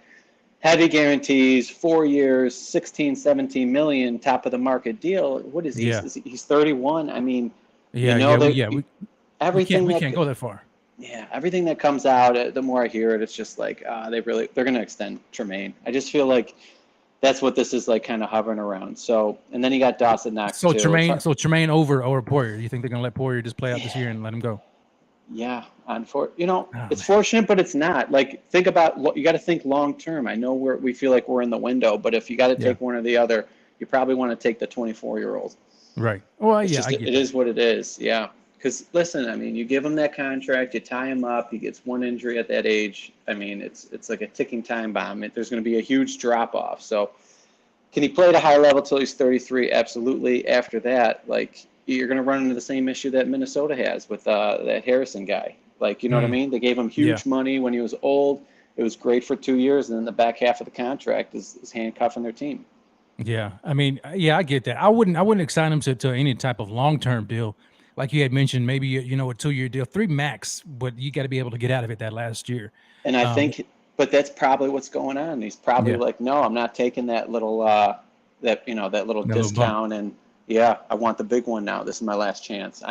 heavy guarantees, 4 years, 16, 17 million, top of the market deal, what is he? He's 31. I mean, everything. We can't go that far. Yeah, everything that comes out, the more I hear it, it's just like they're going to extend Tremaine. I just feel like that's what this is like, kind of hovering around. So, and then you got Dawson Knox So too. Tremaine over Poyer. Do you think they're gonna let Poyer just play out this year and let him go? Yeah, it's fortunate, but it's not. Like, think about, you got to think long term. I know we feel like we're in the window, but if you got to take one or the other, you probably want to take the 24-year-old. Right. Well, It's yeah, it is what it is. Yeah. Because listen, I mean, you give him that contract, you tie him up, he gets one injury at that age. I mean, it's like a ticking time bomb. There's going to be a huge drop off. So, can he play at a high level till he's 33? Absolutely. After that, like, you're going to run into the same issue that Minnesota has with that Harrison guy. Like, you know what I mean? They gave him huge money when he was old. It was great for 2 years, and then the back half of the contract is handcuffing their team. Yeah, I mean, yeah, I get that. I wouldn't assign him to any type of long-term deal. Like you had mentioned, maybe a 2-year deal, 3 max, but you got to be able to get out of it that last year. And I think, but that's probably what's going on. He's probably like, no, I'm not taking that little that little discount, and I want the big one now. This is my last chance.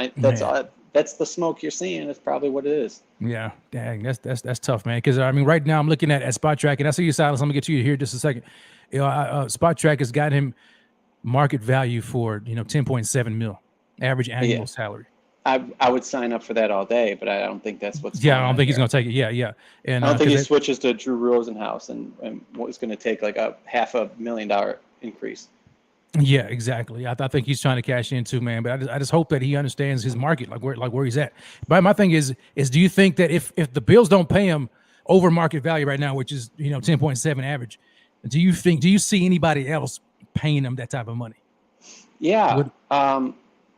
That's the smoke you're seeing. That's probably what it is. Yeah, dang, that's tough, man. Because I mean, right now I'm looking at Spot Track, and I see you, Silas. I'm gonna get to you here just a second. Spot Track has got him market value for 10.7 mil average annual salary. I would sign up for that all day, but I don't think that's what's. Yeah, I don't think he's going to take it. Yeah. And I don't think he switches to Drew Rosenhaus and what's going to take like a $500,000 increase. Yeah, exactly. I think he's trying to cash in too, man. But I just hope that he understands his market, like where he's at. But my thing is do you think that if the Bills don't pay him over market value right now, which is 10.7 average, do you see anybody else paying him that type of money? Yeah.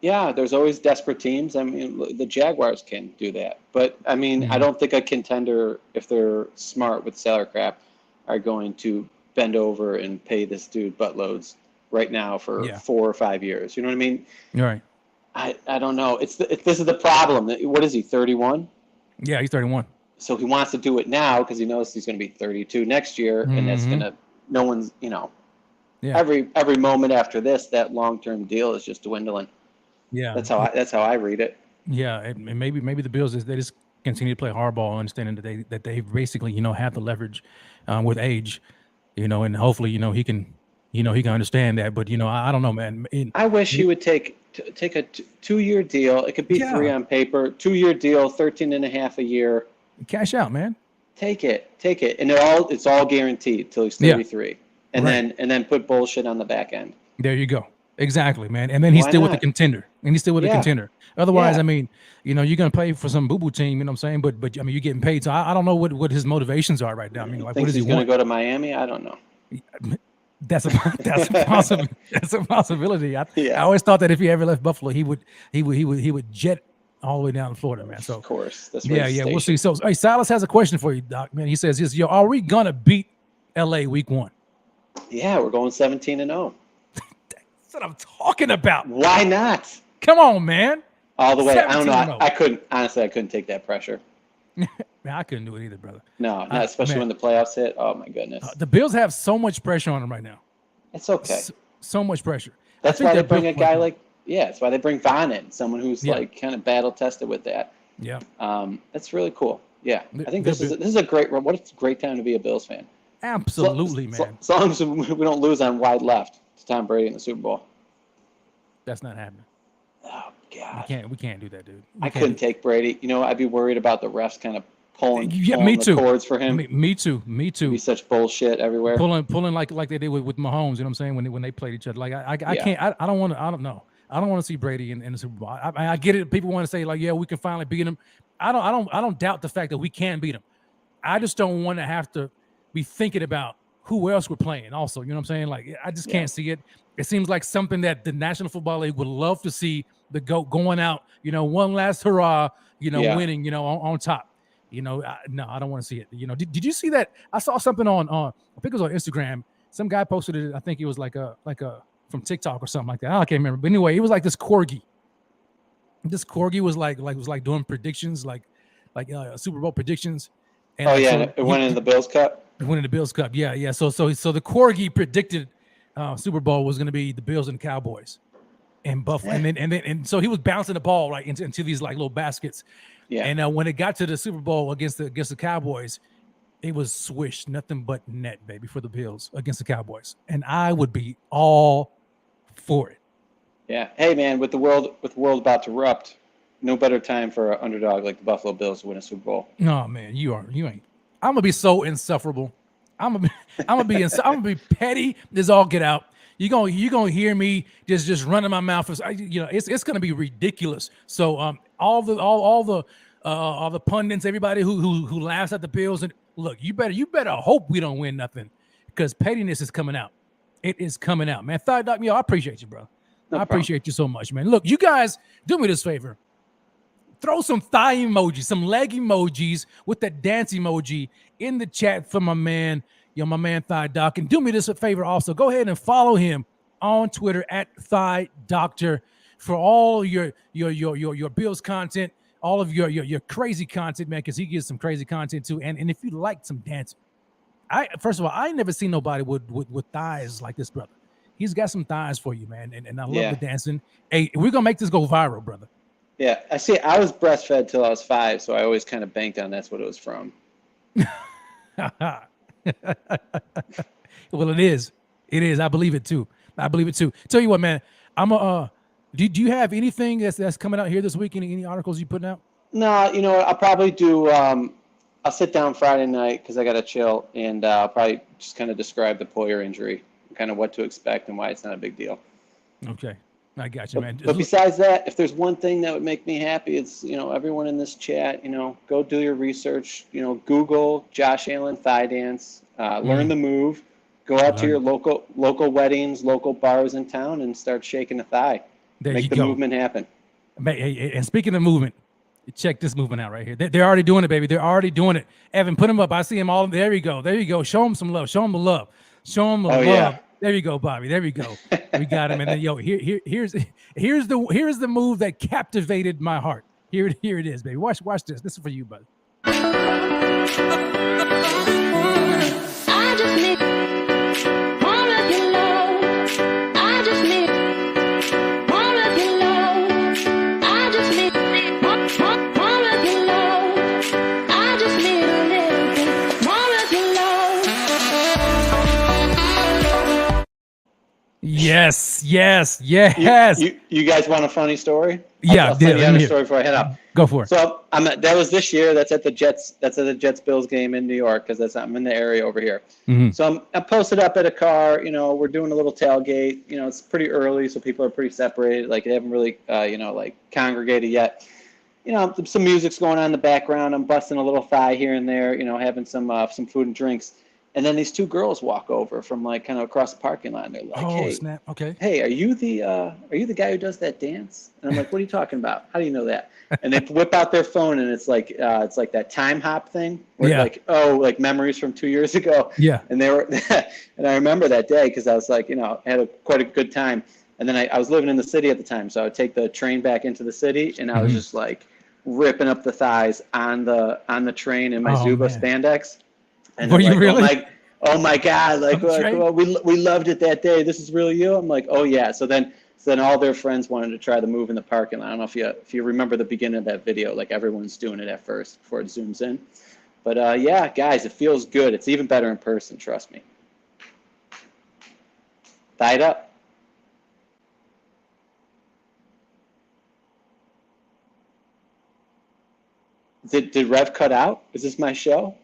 Yeah, there's always desperate teams. I mean, the Jaguars can do that. But, I mean, I don't think a contender, if they're smart with salary cap, are going to bend over and pay this dude buttloads right now for 4 or 5 years. You know what I mean? Right. I don't know. This is the problem. What is he, 31? Yeah, he's 31. So he wants to do it now because he knows he's going to be 32 next year, and that's going to – no one's, every moment after this, that long-term deal is just dwindling. Yeah, that's how I read it. Yeah, and maybe the Bills they just continue to play hardball, understanding that they basically have the leverage with age, and hopefully he can understand that. But I don't know, man. I wish he would take a 2-year deal. It could be 3 on paper. 2-year deal, 13.5 a year. Cash out, man. Take it, and it's all guaranteed till he's 33, and then put bullshit on the back end. There you go. Exactly, man. And then he's still with the contender. Otherwise, I mean, you're going to play for some boo-boo team, you know what I'm saying? But I mean, you're getting paid. So I don't know what his motivations are right now. I mean, like, what is he going to go to Miami? I don't know. That's a possibility. That's a possibility. I always thought that if he ever left Buffalo, he would jet all the way down to Florida, man. So of course, that's we'll see. So, hey, Silas has a question for you, Doc. Man, he says, "Yo, are we gonna beat LA Week 1?" Yeah, we're going 17-0. That's what I'm talking about. Why not? Come on, man. All the way. I don't know. I couldn't take that pressure. Man, I couldn't do it either, brother. No, not especially when the playoffs hit. Oh my goodness. The Bills have so much pressure on them right now. It's okay. So much pressure. That's why they bring a guy that's why they bring Von in, someone who's like kind of battle tested with that. Yeah. That's really cool. Yeah. I think this is a great time to be a Bills fan. Absolutely, man. As long as we don't lose on wide left to Tom Brady in the Super Bowl. That's not happening. Oh God. We can't do that, dude. I couldn't take Brady. I'd be worried about the refs kind of pulling me too. The cords for him. Me too. It'd be such bullshit everywhere. Pulling like they did with Mahomes. You know what I'm saying? When they played each other. Like I can't. I don't want to. I don't know. I don't want to see Brady in the Super Bowl. I get it. People want to say like, yeah, we can finally beat him. I don't doubt the fact that we can beat him. I just don't want to have to be thinking about who else we're playing. Also, you know what I'm saying? Like I just can't see it. It seems like something that the National Football League would love to see the GOAT going out. One last hurrah. Winning. On top. No, I don't want to see it. Did you see that? I saw something on I think it was on Instagram. Some guy posted it. I think it was like a from TikTok or something like that. I can't remember. But anyway, it was like this corgi. This corgi was like doing predictions, like Super Bowl predictions. And it went in the Bills Cup. It went in the Bills Cup. Yeah. So the corgi predicted Super Bowl was going to be the Bills and the Cowboys. and Buffalo, and so he was bouncing the ball right into these like little baskets. Yeah. And when it got to the Super Bowl against the Cowboys, it was swish, nothing but net, baby, for the Bills against the Cowboys, and I would be all for it. Yeah. Hey, man, with the world about to erupt, no better time for an underdog like the Buffalo Bills to win a Super Bowl. No, man, you ain't. I'm gonna be so insufferable. I'm gonna be petty. This all get out. You're gonna hear me just running my mouth. It's gonna be ridiculous. So all the pundits, everybody who laughs at the Bills, and look, you better hope we don't win nothing, because pettiness is coming out. It is coming out, man. Thigh Doc, I appreciate you, bro. I appreciate you so much, man. Look, you guys, do me this favor. Throw some thigh emojis, some leg emojis with that dance emoji in the chat for my man, my man Thigh Doc. And do me this favor also. Go ahead and follow him on Twitter at Thigh Doctor for all your Bills content, all of your crazy content, man, because he gives some crazy content too. And if you like some dancing, first of all, I ain't never seen nobody with thighs like this, brother. He's got some thighs for you, man. And I love the dancing. Hey, we're gonna make this go viral, brother. Yeah, I see. I was breastfed till I was 5, so I always kind of banked on that's what it was from. Well, it is. It is. I believe it too. Tell you what, man. Do you have anything that's coming out here this week? Any articles you putting out? No, I'll probably do. I'll sit down Friday night because I got to chill, and I'll probably just kind of describe the Poyer injury, kind of what to expect and why it's not a big deal. Okay. I got you, man. But besides that, if there's one thing that would make me happy, it's, everyone in this chat, go do your research, Google Josh Allen thigh dance, learn the move, go out to your local weddings, local bars in town, and start shaking a thigh. Make the movement happen. And speaking of movement, check this movement out right here. They're already doing it, baby. They're already doing it. Evan, put them up. I see them all. There you go. There you go. Show them some love. Show them the love. Show them the love. Yeah. There you go, Bobby. There we go. We got him. And then, here's the move that captivated my heart. Here it is, baby. Watch this. This is for you, buddy. I just need more of your love. I just need more of your love. I just need more of your love. I just need a little bit more of your love. Yes. You guys want a funny story? Yeah, I'll tell you a story before I head out. Go for it. So that was this year. That's at the Jets. That's at the Jets Bills game in New York because I'm in the area over here. Mm-hmm. So I'm posted up at a car. We're doing a little tailgate. It's pretty early, so people are pretty separated. Like they haven't really, congregated yet. Some music's going on in the background. I'm busting a little thigh here and there. Having some food and drinks. And then these two girls walk over from kind of across the parking lot. And they're like, "Hey, snap. Okay. Hey, are you the guy who does that dance?" And I'm like, "What are you talking about? How do you know that?" And they whip out their phone, and it's like that time hop thing, where like memories from 2 years ago. Yeah. And they were, and I remember that day because I was like, I had quite a good time. And then I was living in the city at the time, so I would take the train back into the city, and I was just like ripping up the thighs on the train in my Zuba spandex. And were you really? Oh my God! Well, we loved it that day. This is really you. I'm like, oh yeah. So then all their friends wanted to try the move in the parking lot. I don't know if you remember the beginning of that video. Like everyone's doing it at first before it zooms in. But yeah, guys, it feels good. It's even better in person. Trust me. Thigh it up. Did Rev cut out? Is this my show?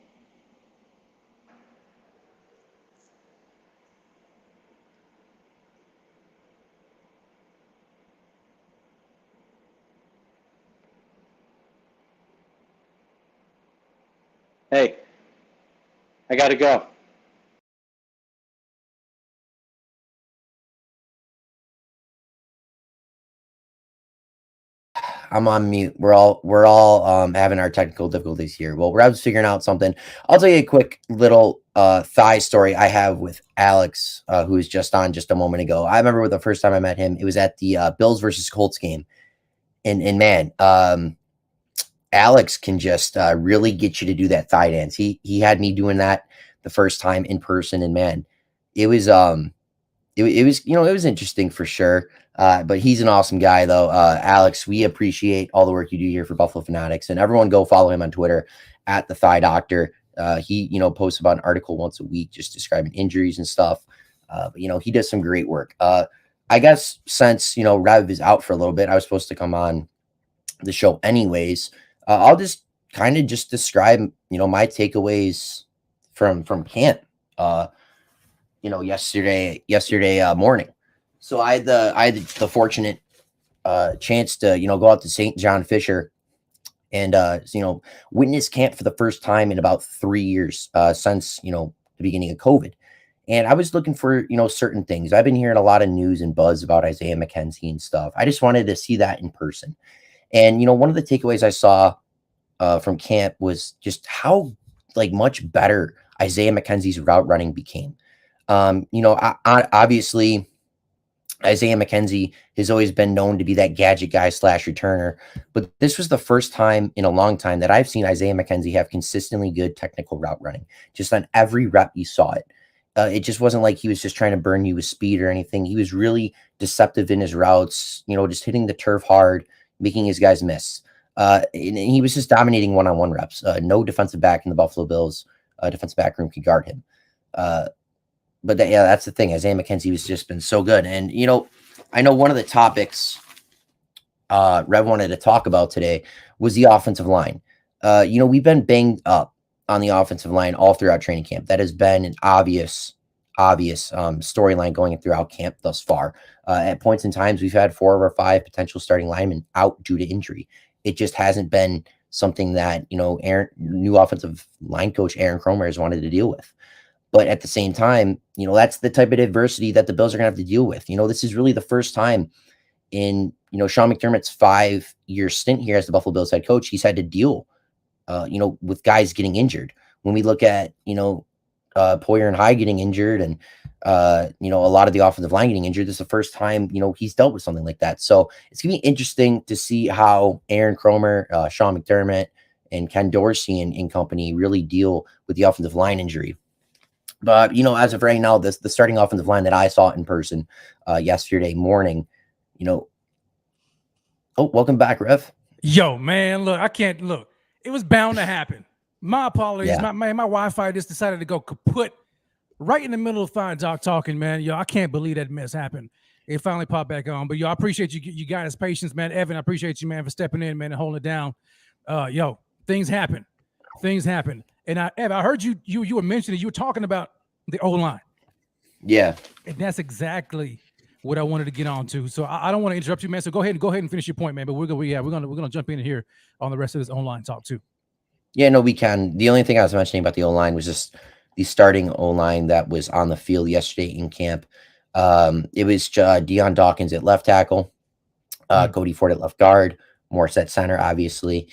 Hey, I got to go. I'm on mute. We're all having our technical difficulties here. Well, Rev's figuring out something. I'll tell you a quick little thigh story I have with Alex, who was just on just a moment ago. I remember the first time I met him, it was at the Bills versus Colts game. And man, Alex can just really get you to do that thigh dance. He had me doing that the first time in person, and man, it was it was, it was interesting for sure. But he's an awesome guy, though. Alex, we appreciate all the work you do here for Buffalo Fanatics, and everyone go follow him on Twitter at the Thigh Doctor. He, posts about an article once a week just describing injuries and stuff. But he does some great work. I guess since Rev is out for a little bit, I was supposed to come on the show anyways. I'll just kind of just describe my takeaways from camp. Yesterday morning. So I had the fortunate chance to go out to St. John Fisher and witness camp for the first time in about 3 years since the beginning of COVID. And I was looking for certain things. I've been hearing a lot of news and buzz about Isaiah Mckenzie and stuff. I just wanted to see that in person. And one of the takeaways I saw from camp was just how much better Isaiah Mckenzie's route running became. Obviously Isaiah Mckenzie has always been known to be that gadget guy / returner, but this was the first time in a long time that I've seen Isaiah Mckenzie have consistently good technical route running. Just on every rep, you saw it. It just wasn't like he was just trying to burn you with speed or anything. He was really deceptive in his routes, just hitting the turf hard, making his guys miss. And he was just dominating one-on-one reps. No defensive back in the Buffalo Bills defensive back room could guard him. But that's the thing. Isaiah Mckenzie has just been so good. And, I know one of the topics Rev wanted to talk about today was the offensive line. We've been banged up on the offensive line all throughout training camp. That has been an obvious storyline going throughout camp thus far. At points in times, we've had 4 of our 5 potential starting linemen out due to injury. It just hasn't been something that, new offensive line coach Aaron Kromer has wanted to deal with. But at the same time, that's the type of adversity that the Bills are going to have to deal with. This is really the first time in, Sean McDermott's 5-year stint here as the Buffalo Bills head coach, he's had to deal, with guys getting injured. When we look at, Poyer and High getting injured and, a lot of the offensive line getting injured, this is the first time, he's dealt with something like that. So it's going to be interesting to see how Aaron Kromer, Sean McDermott, and Ken Dorsey and company really deal with the offensive line injury. But, as of right now, the starting offensive line that I saw in person yesterday morning, oh, welcome back, Rev. Yo, man, look, I can't look. It was bound to happen. My apologies. Yeah. My Wi-Fi just decided to go kaput right in the middle of Fine Doc talking, man. Yo, I can't believe that mess happened. It finally popped back on. But, yo, I appreciate you guys' patience, man. Evan, I appreciate you, man, for stepping in, man, and holding it down. Yo, things happen. And Evan, I heard you were mentioning, you were talking about the O-line. Yeah. And that's exactly what I wanted to get on to. So I don't want to interrupt you, man. So go ahead and finish your point, man. But we're gonna jump in here on the rest of this online talk too. Yeah, no, we can. The only thing I was mentioning about the O-line was just the starting O-line that was on the field yesterday in camp. It was Deion Dawkins at left tackle, Cody Ford at left guard, Morse at center, obviously.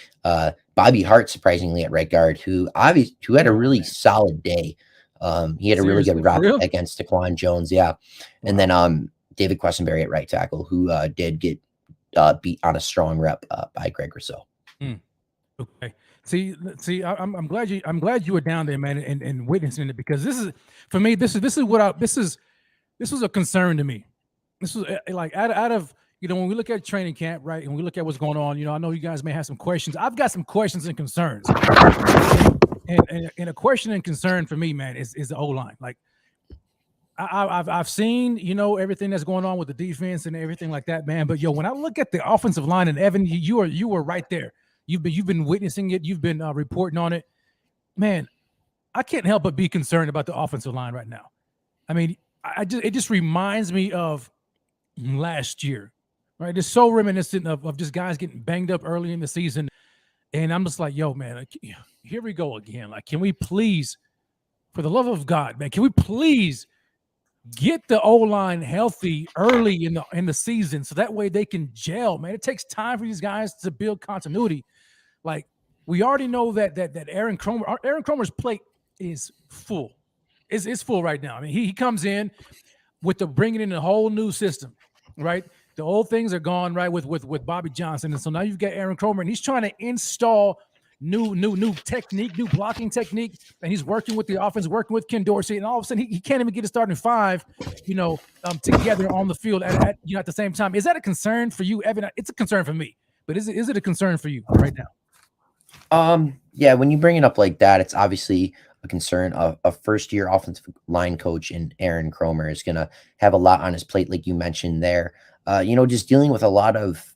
Bobby Hart, surprisingly, at right guard, who had a really solid day. He had a really good rep against Taquan Jones, yeah. And then David Questenberry at right tackle, who did get beat on a strong rep by Greg Rousseau. Okay. See, I'm glad you were down there, man, and witnessing it, because this is, for me, this was a concern to me. This was like out of when we look at training camp, right, and we look at what's going on, I know you guys may have some questions. I've got some questions and concerns. And a question and concern for me, man, is the O-line. Like I've seen, everything that's going on with the defense and everything like that, man. But when I look at the offensive line, and Evan, you were right there. You've been witnessing it. You've been reporting on it, man. I can't help but be concerned about the offensive line right now. I mean, it just reminds me of last year, right? It's so reminiscent of just guys getting banged up early in the season. And I'm just like, yo, man, here we go again. Like, can we please, for the love of God, man, can we please get the O-line healthy early in the season so that way they can gel, man? It takes time for these guys to build continuity. Like, we already know that Aaron Kromer's plate is full. It's full right now. I mean, he comes in with bringing in a whole new system, right? The old things are gone, right, with Bobby Johnson. And so now you've got Aaron Kromer, and he's trying to install new technique, new blocking technique, and he's working with the offense, working with Ken Dorsey, and all of a sudden he can't even get a starting five, together on the field at the same time. Is that a concern for you, Evan? It's a concern for me, but is it a concern for you right now? Yeah, when you bring it up like that, it's obviously a concern. A first-year offensive line coach in Aaron Kromer is going to have a lot on his plate, like you mentioned there. Just dealing with a lot of,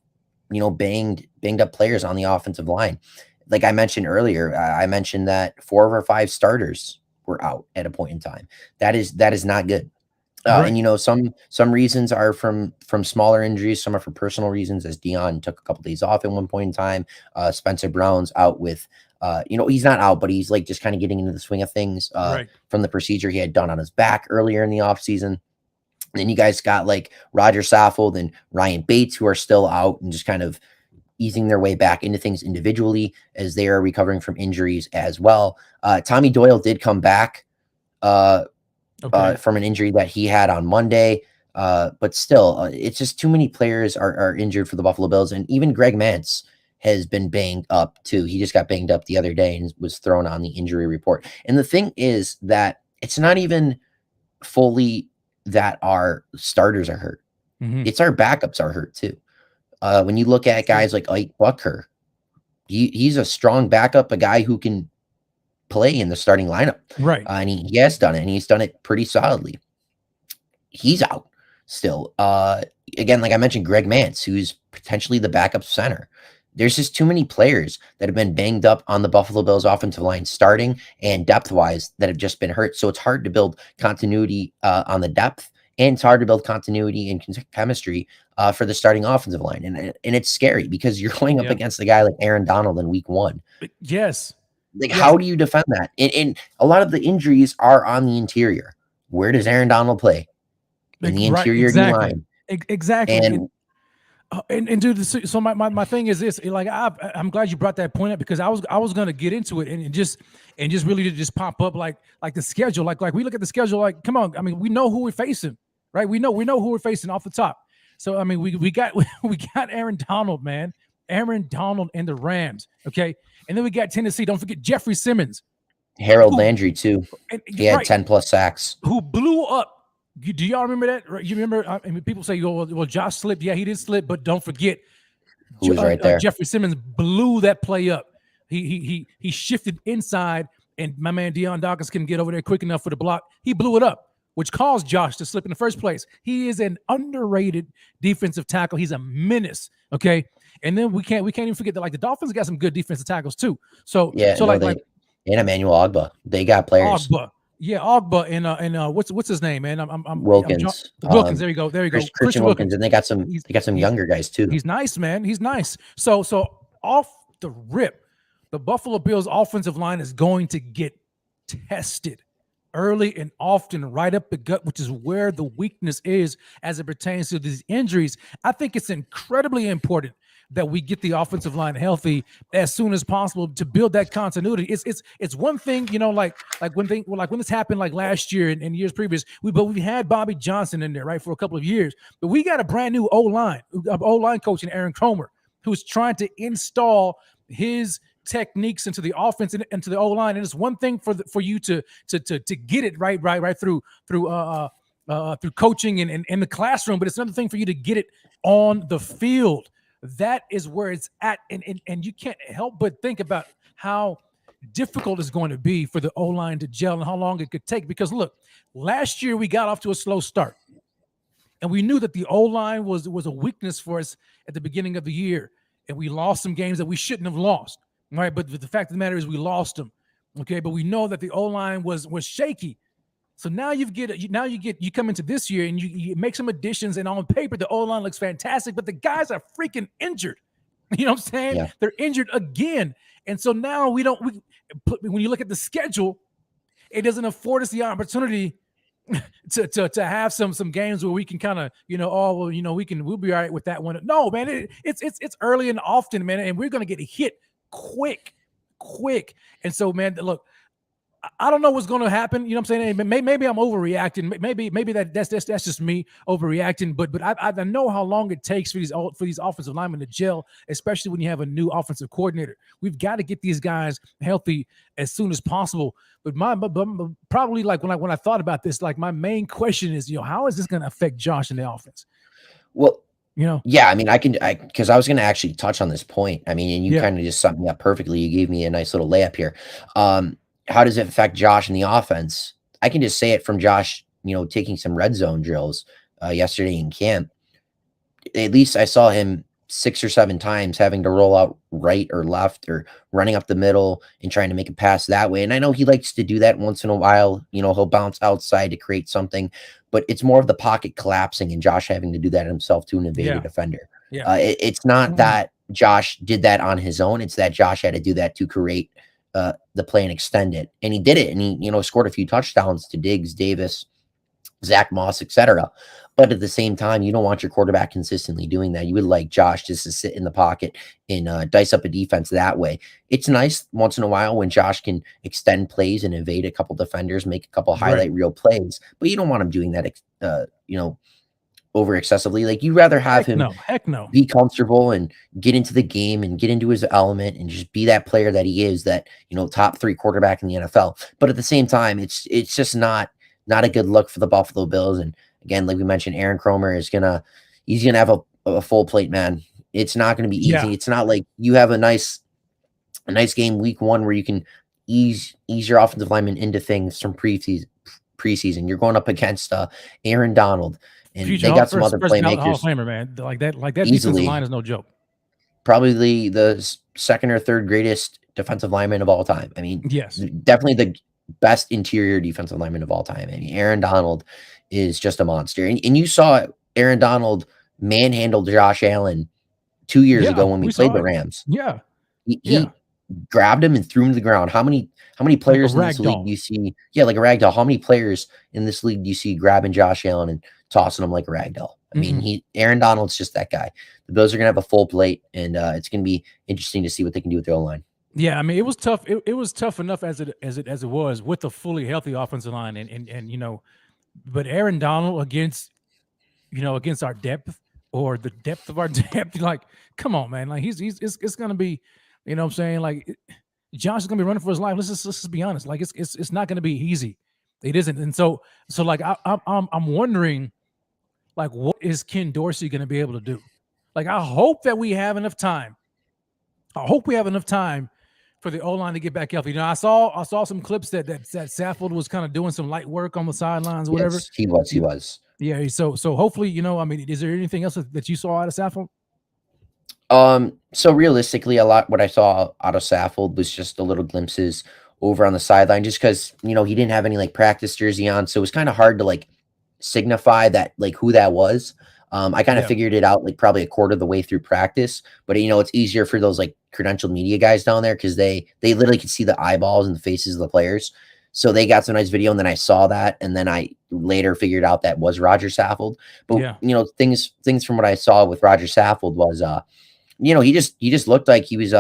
banged up players on the offensive line. Like I mentioned earlier, I mentioned that 4 of our 5 starters were out at a point in time. That is not good. Right. And some reasons are from smaller injuries. Some are for personal reasons, as Dion took a couple days off at one point in time. Spencer Brown's out with, he's not out, but he's like just kind of getting into the swing of things from the procedure he had done on his back earlier in the offseason. And then you guys got like Roger Saffold and Ryan Bates, who are still out and just kind of easing their way back into things individually as they are recovering from injuries as well. Tommy Doyle did come back from an injury that he had on Monday. But still, it's just too many players are injured for the Buffalo Bills. And even Greg Mance has been banged up too. He just got banged up the other day and was thrown on the injury report. And the thing is that it's not even fully that our starters are hurt. Mm-hmm. It's our backups are hurt too. When you look at guys like Ike Bucker, he's a strong backup, a guy who can play in the starting lineup. Right. And he has done it, and he's done it pretty solidly. He's out still. Again, like I mentioned, Greg Mance, who's potentially the backup center. There's just too many players that have been banged up on the Buffalo Bills offensive line starting and depth-wise that have just been hurt. So it's hard to build continuity on the depth, and it's hard to build continuity and chemistry for the starting offensive line. And it's scary because you're going up against a guy like Aaron Donald in week 1. Yes. How do you defend that? And a lot of the injuries are on the interior. Where does Aaron Donald play? In the interior line. Exactly. And dude, so my thing is this. Like I'm glad you brought that point up, because I was gonna get into it and just really just pop up like the schedule. Like we look at the schedule, like, come on. I mean, we know who we're facing, right? We know who we're facing off the top. So I mean, we got Aaron Donald, man. Aaron Donald and the Rams. Okay. And then we got Tennessee. Don't forget Jeffrey Simmons. Harold Landry, too. He had 10 plus sacks. Who blew up. Do y'all remember that? You remember? I mean, people say, well, Josh slipped. Yeah, he did slip, but don't forget who was right there. Jeffrey Simmons blew that play up. He shifted inside, and my man Deion Dawkins couldn't get over there quick enough for the block. He blew it up, which caused Josh to slip in the first place. He is an underrated defensive tackle. He's a menace. Okay. And then we can't even forget that, like, the Dolphins got some good defensive tackles too. So and Emmanuel Ogbah, they got players. Ogbah and what's his name, man? I'm Wilkins. Wilkins. There you go. Christian Wilkins, and they got some younger guys too. He's nice, man. He's nice. So off the rip, the Buffalo Bills offensive line is going to get tested early and often, right up the gut, which is where the weakness is as it pertains to these injuries. I think it's incredibly important that we get the offensive line healthy as soon as possible to build that continuity. It's one thing, like when this happened like last year and years previous, we had Bobby Johnson in there, right, for a couple of years, but we got a brand new O-line coach in Aaron Kromer, who's trying to install his techniques into the offense and into the O-line. And it's one thing for you to get it right through coaching and in the classroom, but it's another thing for you to get it on the field. That is where it's at. And you can't help but think about how difficult it's going to be for the O-line to gel and how long it could take. Because look, last year we got off to a slow start, and we knew that the O-line was a weakness for us at the beginning of the year. And we lost some games that we shouldn't have lost. Right. But the fact of the matter is we lost them. Okay. But we know that the O-line was shaky. So now you come into this year and you make some additions, and on paper the O-line looks fantastic, but the guys are freaking injured. You know what I'm saying? Yeah. They're injured again. And so now when you look at the schedule, it doesn't afford us the opportunity to have some games where we can kind of, we'll be all right with that one. No, man, it's early and often, man, and we're going to get hit quick. And so, man, look, I don't know what's going to happen. You know what I'm saying? Maybe I'm overreacting. Maybe that's just me overreacting. But I know how long it takes for these offensive linemen to gel, especially when you have a new offensive coordinator. We've got to get these guys healthy as soon as possible. But probably like when I thought about this, like my main question is, how is this going to affect Josh in the offense? Well, yeah, I mean, because I was going to actually touch on this point. I mean, and you kind of just summed me up perfectly. You gave me a nice little layup here. How does it affect Josh in the offense? I can just say it from Josh, taking some red zone drills yesterday in camp. At least I saw him 6 or 7 times having to roll out right or left or running up the middle and trying to make a pass that way. And I know he likes to do that once in a while. He'll bounce outside to create something, but it's more of the pocket collapsing and Josh having to do that himself to evade a defender. Yeah. It's not that Josh did that on his own. It's that Josh had to do that to create the play and extend it. And he did it. And he, scored a few touchdowns to Diggs, Davis, Zach Moss, etc. But at the same time, you don't want your quarterback consistently doing that. You would like Josh just to sit in the pocket and dice up a defense that way. It's nice once in a while when Josh can extend plays and evade a couple defenders, make a couple highlight reel plays, but you don't want him doing that, over excessively. Like you rather have him be comfortable and get into the game and get into his element and just be that player that he is, that, top 3 quarterback in the NFL. But at the same time, it's just not a good look for the Buffalo Bills. And again, like we mentioned, Aaron Kromer he's gonna have a full plate, man. It's not gonna be easy. Yeah. It's not like you have a nice game week 1 where you can ease your offensive lineman into things from preseason. You're going up against Aaron Donald. And they got some other playmakers. Hall of Famer, man. Like that defensive line is no joke. Probably the second or third greatest defensive lineman of all time. I mean, yes, definitely the best interior defensive lineman of all time. I mean, Aaron Donald is just a monster. And you saw Aaron Donald manhandle Josh Allen 2 years ago when we played the Rams. Yeah. He grabbed him and threw him to the ground. How many players in this league do you see? Yeah, like a rag doll. How many players in this league do you see grabbing Josh Allen and tossing him like a rag doll? I mean, Aaron Donald's just that guy. The Bills are gonna have a full plate, and it's gonna be interesting to see what they can do with their O-line. Yeah, I mean, it was tough. It was tough enough as it was with a fully healthy offensive line, and but Aaron Donald against our depth or the depth of our depth, like, come on, man, like it's gonna be, what I'm saying, like Josh is gonna be running for his life. Let's just be honest, like it's not gonna be easy. It isn't, and so like I'm wondering, like, what is Ken Dorsey gonna be able to do? Like, I hope that we have enough time. I hope we have enough time for the O-line to get back healthy. I saw some clips that Saffold was kind of doing some light work on the sidelines, whatever. Yes, he was. Yeah. So hopefully, I mean, is there anything else that you saw out of Saffold? So realistically, what I saw out of Saffold was just a little glimpses over on the sideline, just because, he didn't have any like practice jersey on. So it was kind of hard to like signify that, like, who that was. I kind of figured it out like probably a quarter of the way through practice, but it's easier for those like credentialed media guys down there because they literally could see the eyeballs and the faces of the players. So they got some nice video, and then I saw that, and then I later figured out that was Roger Saffold. But things from what I saw with Roger Saffold was he just looked like he was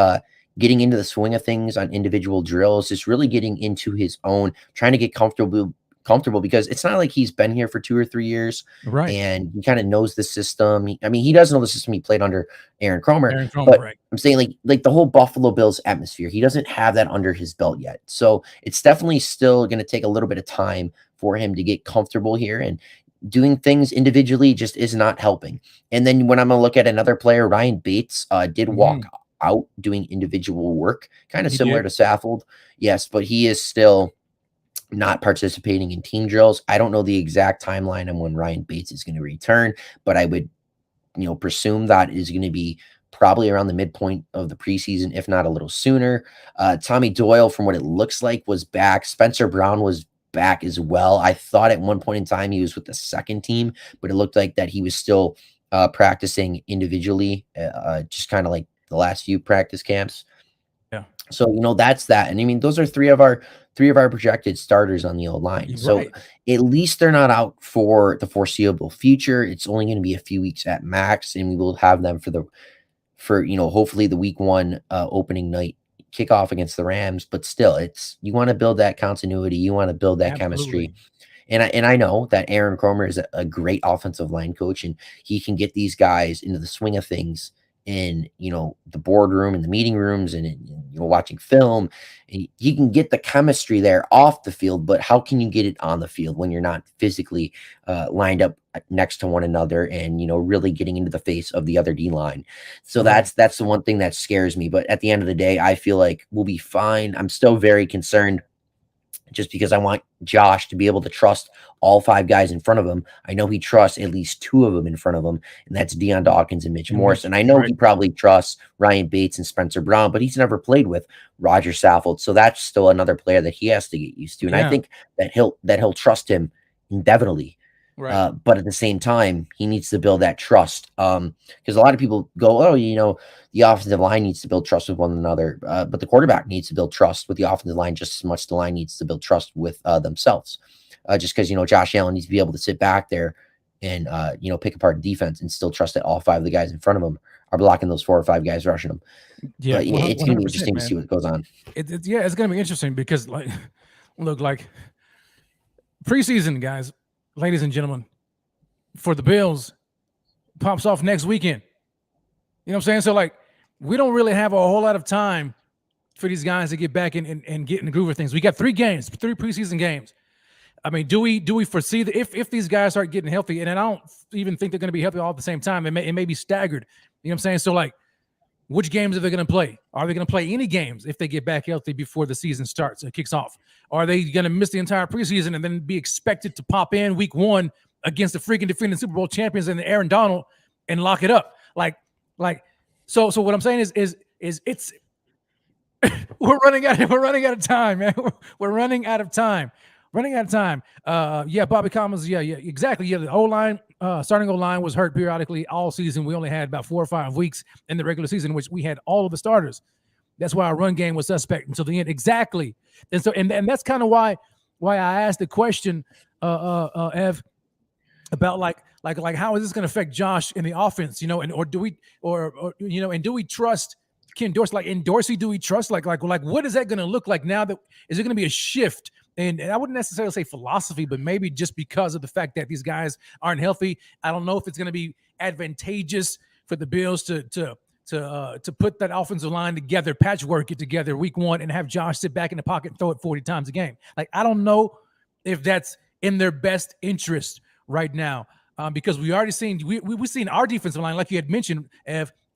getting into the swing of things on individual drills, just really getting into his own, trying to get comfortable because it's not like he's been here for 2 or 3 years, right? And he kind of knows the system. He doesn't know the system. He played under Aaron Kromer, but right. I'm saying like the whole Buffalo Bills atmosphere, he doesn't have that under his belt yet. So it's definitely still going to take a little bit of time for him to get comfortable here, and doing things individually just is not helping. And then when I'm going to look at another player, Ryan Bates did walk out doing individual work, kind of similar to Saffold. Yes, but he is still not participating in team drills. I don't know the exact timeline on when Ryan Bates is going to return, but I would, presume that is going to be probably around the midpoint of the preseason, if not a little sooner. Tommy Doyle, from what it looks like, was back. Spencer Brown was back as well. I thought at one point in time he was with the second team, but it looked like that he was still practicing individually, just kind of like the last few practice camps. Yeah. So, that's that. And those are three of our projected starters on the old line. Right. So at least they're not out for the foreseeable future. It's only going to be a few weeks at max, and we will have them for hopefully the week 1 opening night kick off against the Rams, but still, you want to build that continuity, you want to build that chemistry. And I know that Aaron Cromer is a great offensive line coach, and he can get these guys into the swing of things in, the boardroom and the meeting rooms and watching film, and he can get the chemistry there off the field. But how can you get it on the field when you're not physically lined up next to one another and, really getting into the face of the other D line? So that's the one thing that scares me. But at the end of the day, I feel like we'll be fine. I'm still very concerned, just because I want Josh to be able to trust all 5 guys in front of him. I know he trusts at least 2 of them in front of him, and that's Deion Dawkins and Mitch Morse. And I know he probably trusts Ryan Bates and Spencer Brown, but he's never played with Roger Saffold. So that's still another player that he has to get used to. And I think that he'll trust him indefinitely. Right. But at the same time, he needs to build that trust. Because a lot of people go, oh, the offensive line needs to build trust with one another. But the quarterback needs to build trust with the offensive line just as much as the line needs to build trust with themselves. Just because, Josh Allen needs to be able to sit back there and, pick apart defense and still trust that all 5 of the guys in front of him are blocking those 4 or 5 guys rushing them. Yeah, it's going to be interesting to see what goes on. It's going to be interesting because, look, preseason, guys, ladies and gentlemen, for the Bills, pops off next weekend. You know what I'm saying? So, we don't really have a whole lot of time for these guys to get back and get in the groove of things. We got 3 preseason games. I mean, do we foresee that if these guys start getting healthy, and I don't even think they're going to be healthy all at the same time, it may be staggered. You know what I'm saying? So, which games are they going to play? Are they going to play any games if they get back healthy before the season starts and kicks off? Are they going to miss the entire preseason and then be expected to pop in week 1 against the freaking defending Super Bowl champions and Aaron Donald and lock it up? So what I'm saying is it's we're running out of time, man. We're running out of time. Bobby Commons. Yeah, exactly. Yeah, the O-line, starting O-line was hurt periodically all season. We only had about 4 or 5 weeks in the regular season, which we had all of the starters. That's why our run game was suspect until the end. Exactly. And so, and that's kind of why I asked the question, Ev, about how is this going to affect Josh in the offense? And do we trust Ken Dorsey? In Dorsey, do we trust? What is that going to look like now? Is it going to be a shift? And I wouldn't necessarily say philosophy, but maybe just because of the fact that these guys aren't healthy. I don't know if it's going to be advantageous for the Bills to put that offensive line together, patchwork it together week 1 and have Josh sit back in the pocket and throw it 40 times a game. I don't know if that's in their best interest right now, because we already seen we've seen our defensive line, like you had mentioned,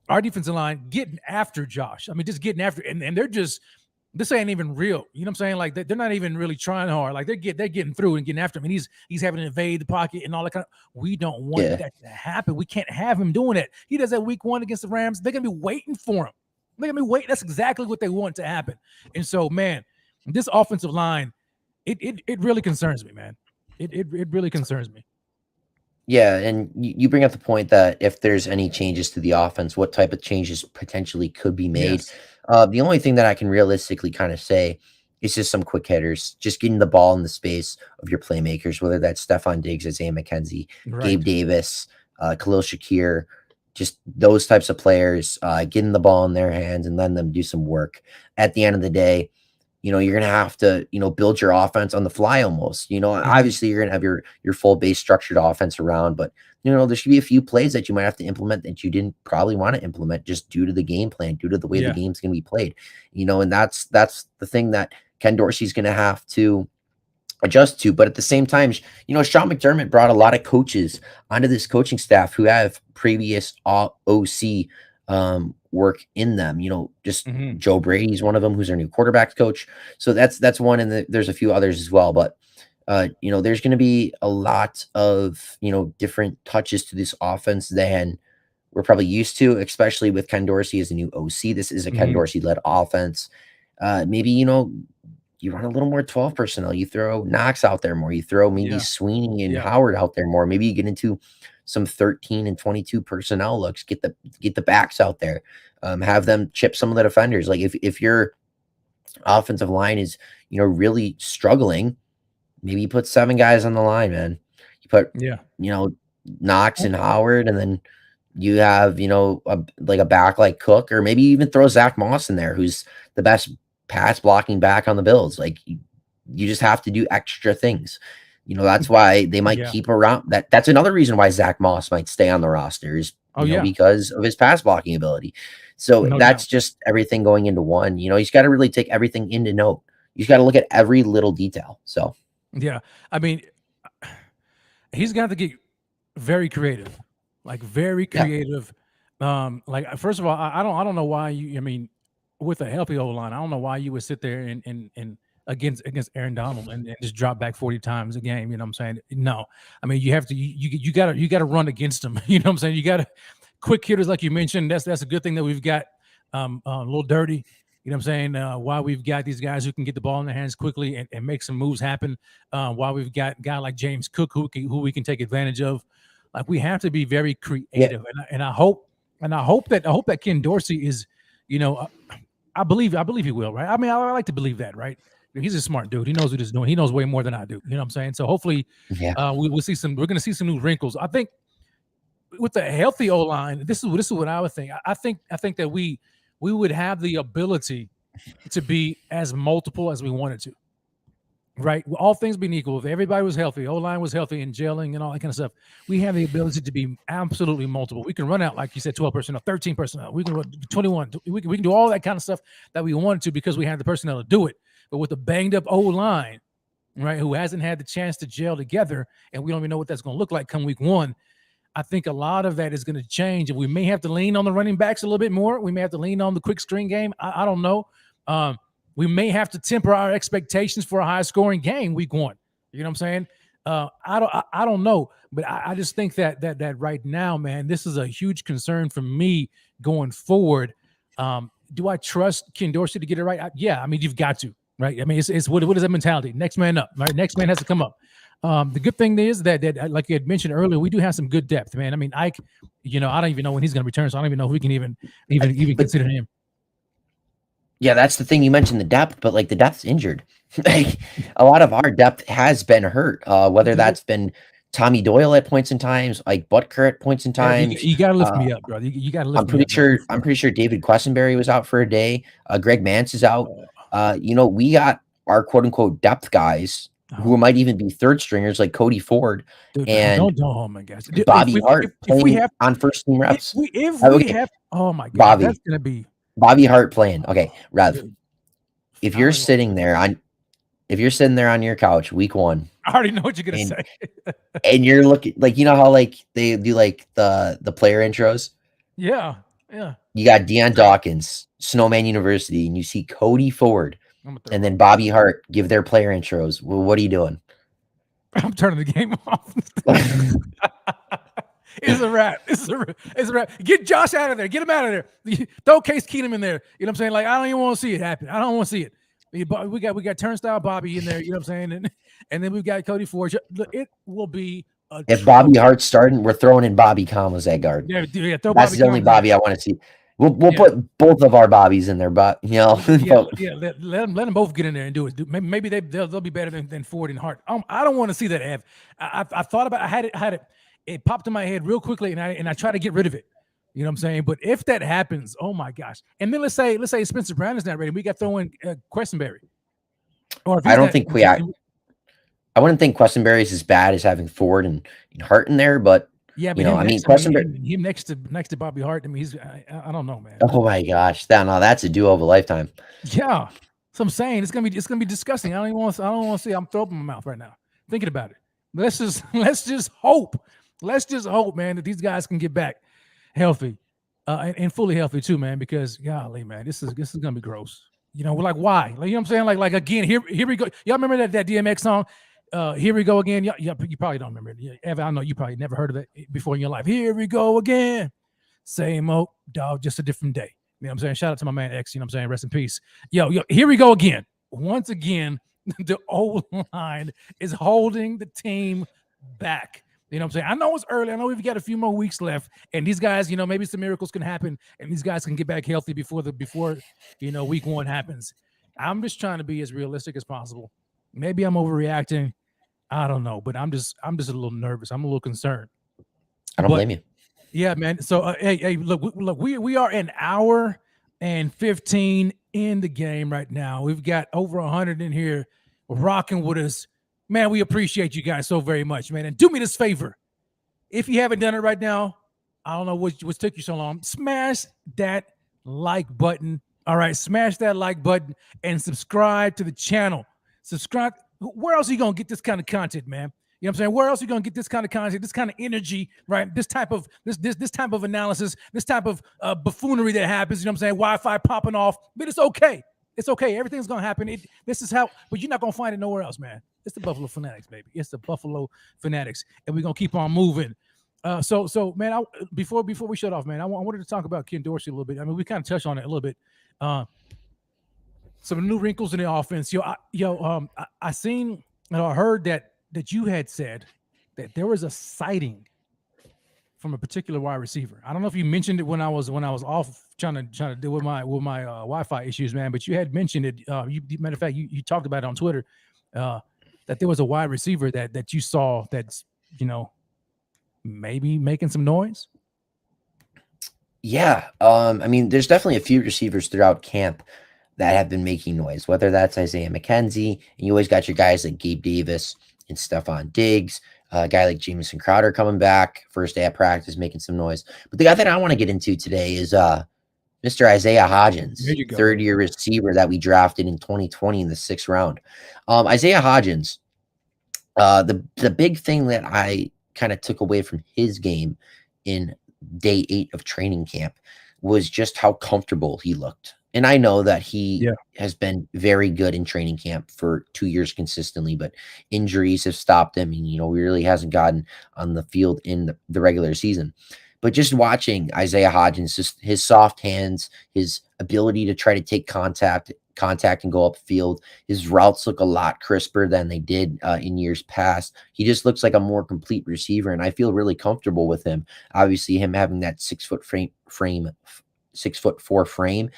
our defensive line getting after Josh. I mean, just getting after, and they're just, this ain't even real. You know what I'm saying? They're not even really trying hard. They're getting through and getting after him, and he's having to invade the pocket and all that kind of. We don't want that to happen. We can't have him doing it. He does that week 1 against the Rams. They're gonna be waiting for him. They're gonna be waiting. That's exactly what they want to happen. And so, man, this offensive line, it really concerns me, man. It really concerns me. Yeah, and you bring up the point that if there's any changes to the offense, what type of changes potentially could be made. Yes. The only thing that I can realistically kind of say is just some quick hitters, just getting the ball in the space of your playmakers, whether that's Stephon Diggs, Isaiah McKenzie, Gabe Davis, Khalil Shakir, just those types of players, getting the ball in their hands and letting them do some work. At the end of the day, you're going to have to, build your offense on the fly almost. Obviously you're going to have your full base structured offense around, but, there should be a few plays that you might have to implement that you didn't probably want to implement just due to the game plan, due to the way the game's going to be played. And that's the thing that Ken Dorsey's going to have to adjust to. But at the same time, Sean McDermott brought a lot of coaches onto this coaching staff who have previous OC work in them. Just Joe Brady's one of them, who's our new quarterbacks coach. So that's one, and there's a few others as well. But there's going to be a lot of different touches to this offense than we're probably used to, especially with Ken Dorsey as a new OC. This is a Ken Dorsey led offense. Maybe you run a little more 12 personnel. You throw Knox out there more. You throw maybe Sweeney and Howard out there more. Maybe you get into some 13 and 22 personnel looks. Get the backs out there. Have them chip some of the defenders. If your offensive line is really struggling, maybe you put 7 guys on the line, man. You put Knox and Howard, and then you have, like a back like Cook, or maybe even throw Zach Moss in there, who's the best pass blocking back on the Bills. Like you just have to do extra things. That's why they might keep around that. That's another reason why Zach Moss might stay on the roster is, because of his pass blocking ability. So that's just everything going into one. He's got to really take everything into note. You've got to look at every little detail. So, yeah, I mean, he's got to get very creative, like very creative. Like first of all, I don't know why with a healthy O-line, I don't know why you would sit there and against Aaron Donald and just drop back 40 times a game. You know what I'm saying? No, I mean, you have to, you gotta run against him. You know what I'm saying? You gotta quick hitters, like you mentioned. That's a good thing that we've got a little dirty. You know what I'm saying? While we've got these guys who can get the ball in their hands quickly and make some moves happen. While we've got a guy like James Cook who we can take advantage of. Like we have to be very creative, and I hope that Ken Dorsey is, I believe he will, right? I mean, I like to believe that, right? He's a smart dude. He knows what he's doing. He knows way more than I do. You know what I'm saying? So hopefully, we'll see some. We're going to see some new wrinkles. I think with a healthy O-line, this is what I would think. I think that we would have the ability to be as multiple as we wanted to, right? All things being equal, if everybody was healthy, O-line was healthy, and gelling and all that kind of stuff, we have the ability to be absolutely multiple. We can run out, like you said, 12 personnel, 13 personnel. We can run 21. We can do all that kind of stuff that we wanted to because we have the personnel to do it. But with a banged up O-line, right, who hasn't had the chance to gel together, and we don't even know what that's going to look like come week one, I think a lot of that is going to change. And we may have to lean on the running backs a little bit more. We may have to lean on the quick string game. I don't know. We may have to temper our expectations for a high-scoring game week one. You know what I'm saying? I don't know. But I just think that right now, man, this is a huge concern for me going forward. Do I trust Ken Dorsey to get it right? Yeah, I mean, you've got to. Right. I mean, it's what is that mentality? Next man up. Right. Next man has to come up. The good thing is that like you had mentioned earlier, we do have some good depth, man. I mean, Ike, I don't even know when he's going to return, so I don't even know if we can even consider him. Yeah, that's the thing. You mentioned the depth, but like the depth's injured. Like a lot of our depth has been hurt. Whether that's been Tommy Doyle at points in times, like Butker at points in times. You got to lift me up, bro. You got to lift me up. I'm pretty sure David Quessenberry was out for a day. Greg Mance is out. We got our quote unquote depth guys who might even be third stringers like Cody Ford and oh my gosh, Bobby Hart playing on first team reps. Oh my god, that's gonna be Bobby Hart playing. Okay, Rev. If you're sitting there on your couch week one, I already know what you're gonna say. And you're looking like how like they do like the player intros. Yeah. You got Deion Dawkins, Snowman University, and you see Cody Ford and then Bobby Hart give their player intros. Well, what are you doing? I'm turning the game off. It's a wrap. It's a wrap. Get Josh out of there. Get him out of there. Throw Case Keenum in there. You know what I'm saying? Like, I don't even want to see it happen. I don't want to see it. We got Turnstile Bobby in there. You know what I'm saying? And then we've got Cody Ford. It will be. If Bobby Hart's starting, we're throwing in Bobby Commas at guard. Yeah, that's Bobby the only Bobby I want to see. We'll put both of our Bobbies in there, but let them both get in there and do it. Maybe they'll be better than Ford and Hart. I don't want to see that. Ev, I thought about. I had it. It popped in my head real quickly, and I try to get rid of it. You know what I'm saying? But if that happens, oh my gosh! And then let's say Spencer Brown is not ready. We got throwing Quessenberry. Or if I wouldn't think Quessenberry is as bad as having Ford and Hart in there, but yeah, but Quessenberry, him next to Bobby Hart. I mean, I don't know, man. Oh my gosh, that's a duo of a lifetime. Yeah, so I'm saying it's gonna be disgusting. I don't want to see. I'm throwing my mouth right now thinking about it. Let's just hope. Let's just hope, man, that these guys can get back healthy and fully healthy too, man. Because golly, man, this is gonna be gross. We're like, why? Like, you know what I'm saying? Like again, here we go. Y'all remember that DMX song? Here we go again. Yeah, you probably don't remember it. Yeah, Evan, I know you probably never heard of it before in your life. Here we go again. Same old dog, just a different day. You know what I'm saying? Shout out to my man X. You know what I'm saying? Rest in peace. Yo, here we go again. Once again, the old line is holding the team back. You know what I'm saying? I know it's early. I know we've got a few more weeks left, and these guys, maybe some miracles can happen, and these guys can get back healthy before week one happens. I'm just trying to be as realistic as possible. Maybe I'm overreacting. I don't know, but I'm just a little nervous. I'm a little concerned. I don't blame you. Yeah, man. So, hey, look, we are an hour and 15 in the game right now. We've got over 100 in here rocking with us. Man, we appreciate you guys so very much, man. And do me this favor. If you haven't done it right now, I don't know what took you so long. Smash that like button. All right, smash that like button and subscribe to the channel. Subscribe. Where else are you going to get this kind of content, man? You know what I'm saying? Where else are you going to get this kind of content, this kind of energy, right? This type of analysis, this type of buffoonery that happens, you know what I'm saying? Wi-Fi popping off, but it's okay. It's okay. Everything's going to happen. This is how, but you're not going to find it nowhere else, man. It's the Buffalo Fanatics, baby. It's the Buffalo Fanatics, and we're going to keep on moving. So man, before we shut off, man, I wanted to talk about Ken Dorsey a little bit. I mean, we kind of touched on it a little bit. Some new wrinkles in the offense. I seen and I heard that you had said that there was a sighting from a particular wide receiver. I don't know if you mentioned it when I was off trying to deal with my Wi-Fi issues, man. But you had mentioned it. Matter of fact, you talked about it on Twitter that there was a wide receiver that you saw that's maybe making some noise. Yeah. I mean, there's definitely a few receivers throughout camp that have been making noise, whether that's Isaiah Mckenzie, and you always got your guys like Gabe Davis and Stephon Diggs, a guy like Jamison Crowder coming back first day of practice, making some noise. But the guy that I want to get into today is Mr. Isaiah Hodgins, third-year receiver that we drafted in 2020 in the 6th round. Isaiah Hodgins, the big thing that I kind of took away from his game in day 8 of training camp was just how comfortable he looked. And I know that he has been very good in training camp for 2 years consistently, but injuries have stopped him. And, he really hasn't gotten on the field in the regular season. But just watching Isaiah Hodgins, just his soft hands, his ability to try to take contact and go upfield, his routes look a lot crisper than they did in years past. He just looks like a more complete receiver, and I feel really comfortable with him. Obviously, him having that 6'4" frame,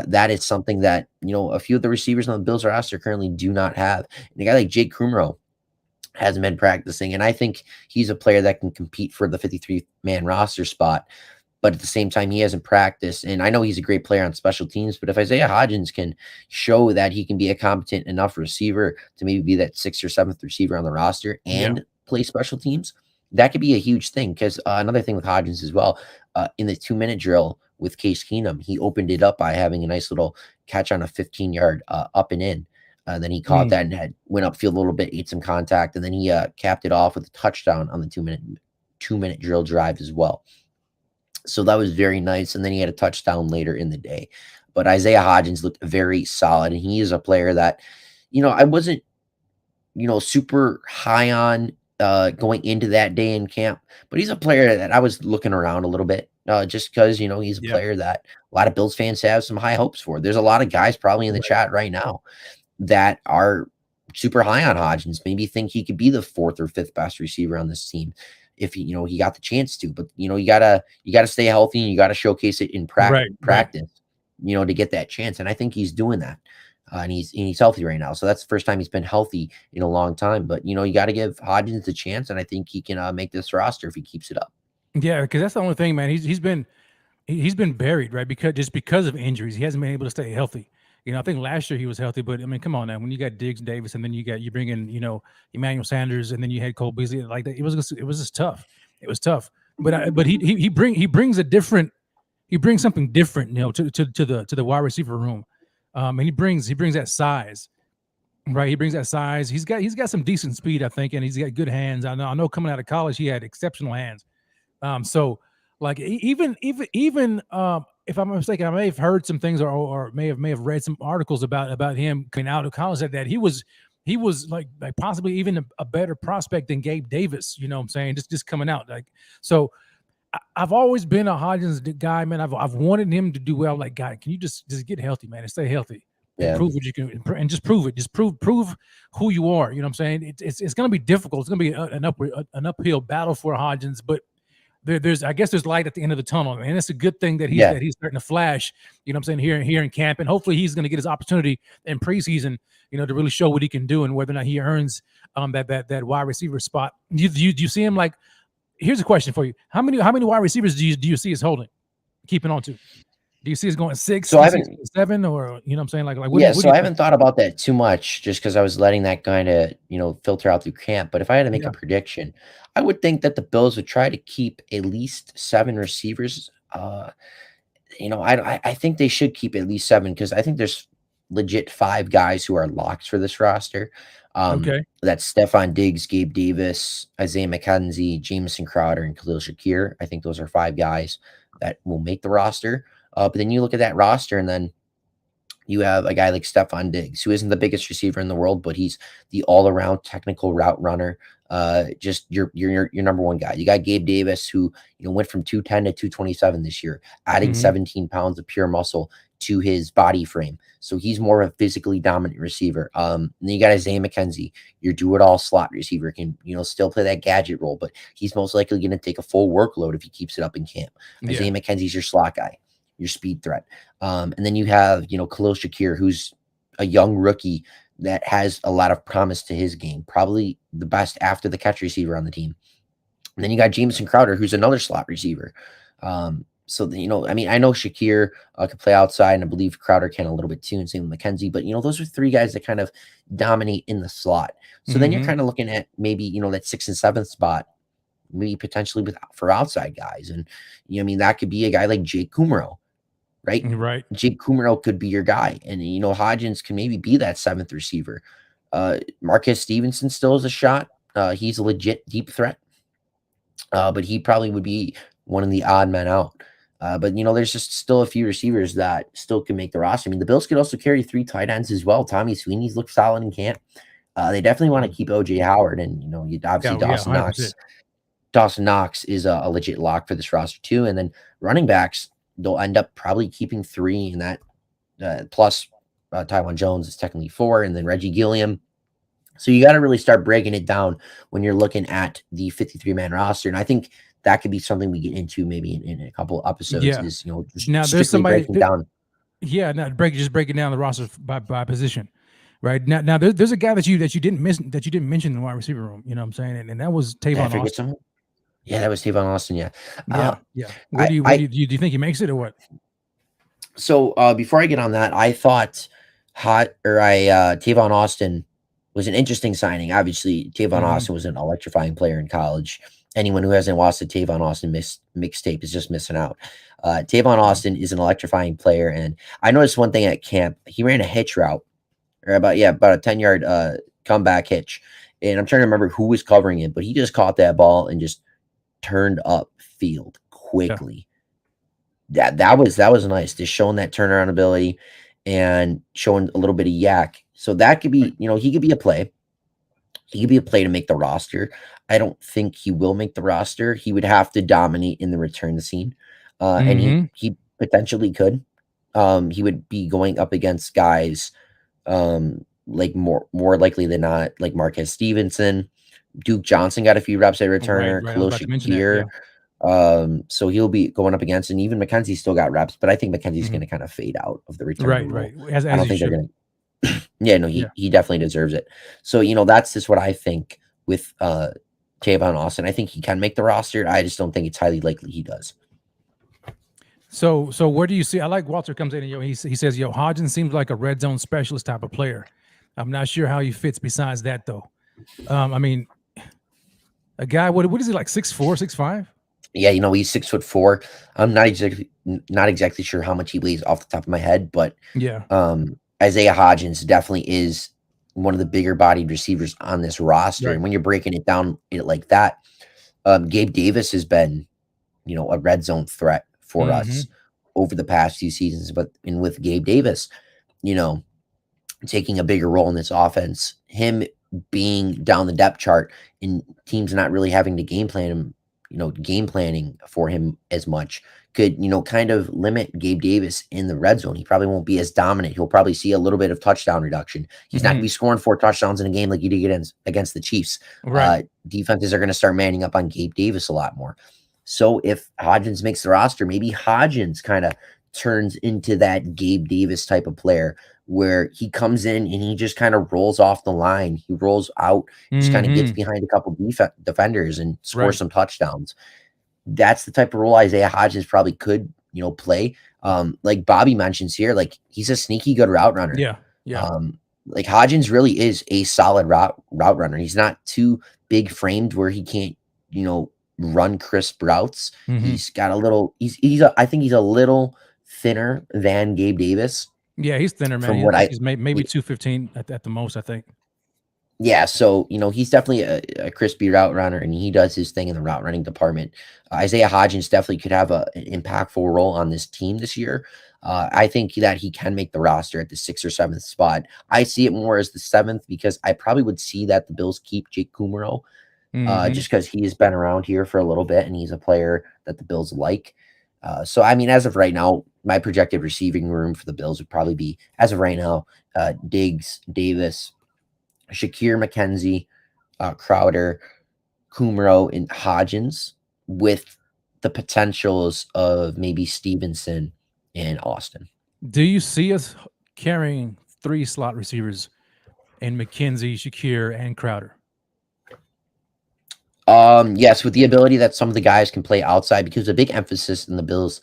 that is something that a few of the receivers on the Bills roster currently do not have. And a guy like Jake Krumro hasn't been practicing, and I think he's a player that can compete for the 53-man roster spot. But at the same time, he hasn't practiced. And I know he's a great player on special teams, but if Isaiah Hodgins can show that he can be a competent enough receiver to maybe be that 6th or 7th receiver on the roster and play special teams, that could be a huge thing. Because another thing with Hodgins as well, in the 2-minute drill with Case Keenum, he opened it up by having a nice little catch on a 15-yard up and in. Then he caught that and went upfield a little bit, ate some contact, and then he capped it off with a touchdown on the 2-minute drill drive as well. So that was very nice. And then he had a touchdown later in the day. But Isaiah Hodgins looked very solid. And he is a player that, I wasn't, super high on going into that day in camp. But he's a player that I was looking around a little bit just because, he's a player that a lot of Bills fans have some high hopes for. There's a lot of guys probably in the chat right now that are super high on Hodgins, maybe think he could be the 4th or 5th best receiver on this team if he got the chance to. But you gotta stay healthy, and you gotta showcase it in practice, to get that chance. And I think he's doing that, and he's healthy right now. So that's the first time he's been healthy in a long time. But you got to give Hodgins a chance, and I think he can make this roster if he keeps it up. Yeah, because that's the only thing, man. He's been buried, right? Because of injuries, he hasn't been able to stay healthy. I think last year he was healthy, but I mean, come on now. When you got Diggs, Davis, and then you bring in, Emmanuel Sanders, and then you had Cole Beasley, like that, it was just tough. It was tough. But he brings something different, to the wide receiver room. And he brings that size, right? He brings that size. He's got some decent speed, I think, and he's got good hands. I know coming out of college, he had exceptional hands. So like even if I'm mistaken, I may have heard some things or may have read some articles about him coming out of college that he was like possibly even a better prospect than Gabe Davis. You know what I'm saying? Just coming out like so. I've always been a Hodgins guy, man. I've wanted him to do well. Like, God, can you just get healthy, man, and stay healthy? And prove what you can, and just prove it. Just prove who you are. You know what I'm saying? It's going to be difficult. It's going to be an uphill battle for Hodgins, but there's light at the end of the tunnel, and it's a good thing that he's starting to flash. You know what I'm saying, here in camp, and hopefully he's going to get his opportunity in preseason, to really show what he can do and whether or not he earns that wide receiver spot. Do you see him like here's a question for you: How many wide receivers do you see us holding, keeping on to? Do you see us going 6, So I haven't, 7, or you know what I'm saying? Like what? yeah. What do So you I think? haven't thought about that too much, just because I was letting that kind of filter out through camp. But if I had to make Yeah. a prediction, I would think that the Bills would try to keep at least 7 receivers. I think they should keep at least 7 because I think there's legit 5 guys who are locks for this roster. Okay. That's Stephon Diggs, Gabe Davis, Isaiah McKenzie, Jamison Crowder, and Khalil Shakir. I think those are 5 guys that will make the roster. But then you look at that roster, and then you have a guy like Stephon Diggs, who isn't the biggest receiver in the world, but he's the all-around technical route runner. Just your number one guy. You got Gabe Davis, who went from 210 to 227 this year, adding 17 pounds of pure muscle to his body frame. So he's more of a physically dominant receiver. And then you got Isaiah McKenzie, your do-it-all slot receiver, can still play that gadget role, but he's most likely going to take a full workload if he keeps it up in camp. Yeah. Isaiah McKenzie's your slot guy, your speed threat. And then you have, Khalil Shakir, who's a young rookie that has a lot of promise to his game, probably the best after the catch receiver on the team. And then you got Jamison Crowder, who's another slot receiver. So, I know Shakir could play outside, and I believe Crowder can a little bit too, and same with McKenzie. But, those are 3 guys that kind of dominate in the slot. So then you're kind of looking at maybe, that 6th and 7th spot, maybe potentially for outside guys. And, that could be a guy like Jake Kummerow, right? Right. Jake Kummerow could be your guy. And, Hodgins can maybe be that 7th receiver. Marquez Stevenson still has a shot. He's a legit deep threat. But he probably would be one of the odd men out. But there's just still a few receivers that still can make the roster. I mean, the Bills could also carry 3 tight ends as well. Tommy Sweeney's looked solid in camp. They definitely want to keep OJ Howard, and you obviously Dawson Knox. 100%. Dawson Knox is a legit lock for this roster too. And then running backs, they'll end up probably keeping 3, and that plus Tywan Jones is technically 4, and then Reggie Gilliam. So you got to really start breaking it down when you're looking at the 53-man roster, and I think that could be something we get into maybe in a couple of episodes. Yeah. Is Now there's somebody breaking down. Yeah, now breaking down the roster by position, right? Now there's a guy that you didn't mention in the wide receiver room. You know what I'm saying? And that was Tavon Austin. Yeah, that was Tavon Austin. Yeah. Yeah. Do you think he makes it or what? So before I get on that, I thought Tavon Austin was an interesting signing. Obviously, Tavon Austin was an electrifying player in college. Anyone who hasn't watched the Tavon Austin mixtape is just missing out. Tavon Austin is an electrifying player, and I noticed one thing at camp. He ran a hitch route, or about a 10-yard comeback hitch, and I'm trying to remember who was covering it, but he just caught that ball and just turned up field quickly. Yeah. That was nice, just showing that turnaround ability and showing a little bit of yak. So that could be, he could be a play. He could be a play to make the roster. I don't think he will make the roster. He would have to dominate in the return scene. And he potentially could. He would be going up against guys like more likely than not, like Marquez Stevenson. Duke Johnson got a few reps at returner. Khalil Shakir. So he'll be going up against, and even McKenzie still got reps, but I think McKenzie's going to kind of fade out of the return. Right. I don't think they're going to. He definitely deserves it. So, that's just what I think with Tavon Austin. I think he can make the roster. I just don't think it's highly likely he does. So where do you see? I like Walter comes in and he says, Hodgins seems like a red zone specialist type of player. I'm not sure how he fits besides that though. I mean, a guy, what is he, like 6'4", 6'5"? Yeah, he's 6'4". I'm not exactly sure how much he weighs off the top of my head, but yeah. Isaiah Hodgins definitely is one of the bigger bodied receivers on this roster. Right. And when you're breaking it down like that, Gabe Davis has been, a red zone threat for us over the past few seasons. But with Gabe Davis, taking a bigger role in this offense, him being down the depth chart and teams not really having to game planning for him as much could, kind of limit Gabe Davis in the red zone. He probably won't be as dominant. He'll probably see a little bit of touchdown reduction. He's not going to be scoring 4 touchdowns in a game like he did against the Chiefs. Right. Defenses are going to start manning up on Gabe Davis a lot more. So if Hodgins makes the roster, maybe Hodgins kind of turns into that Gabe Davis type of player where he comes in and he just kind of rolls off the line. He rolls out, just kind of gets behind a couple defenders and scores some touchdowns. That's the type of role Isaiah Hodgins probably could, play. Like Bobby mentions here, like he's a sneaky good route runner. Yeah. Like Hodgins really is a solid route runner. He's not too big framed where he can't, run crisp routes. He's got a little. I think he's a little thinner than Gabe Davis. Yeah, he's thinner, man. From what he's maybe 215 at the most, I think. Yeah, so he's definitely a crispy route runner, and he does his thing in the route running department. Isaiah Hodgins definitely could have an impactful role on this team this year. I think that he can make the roster at the 6th or 7th spot. I see it more as the 7th because I probably would see that the Bills keep Jake Kumerow, just because he has been around here for a little bit and he's a player that the Bills like. So, I mean, as of right now, my projected receiving room for the Bills would probably be, as of right now, Diggs, Davis, Shakir, Mckenzie, Crowder, Kumerow, and Hodgins, with the potentials of maybe Stevenson and Austin. Do you see us carrying 3 slot receivers in Mckenzie, Shakir, and Crowder? Yes, with the ability that some of the guys can play outside, because a big emphasis in the Bills,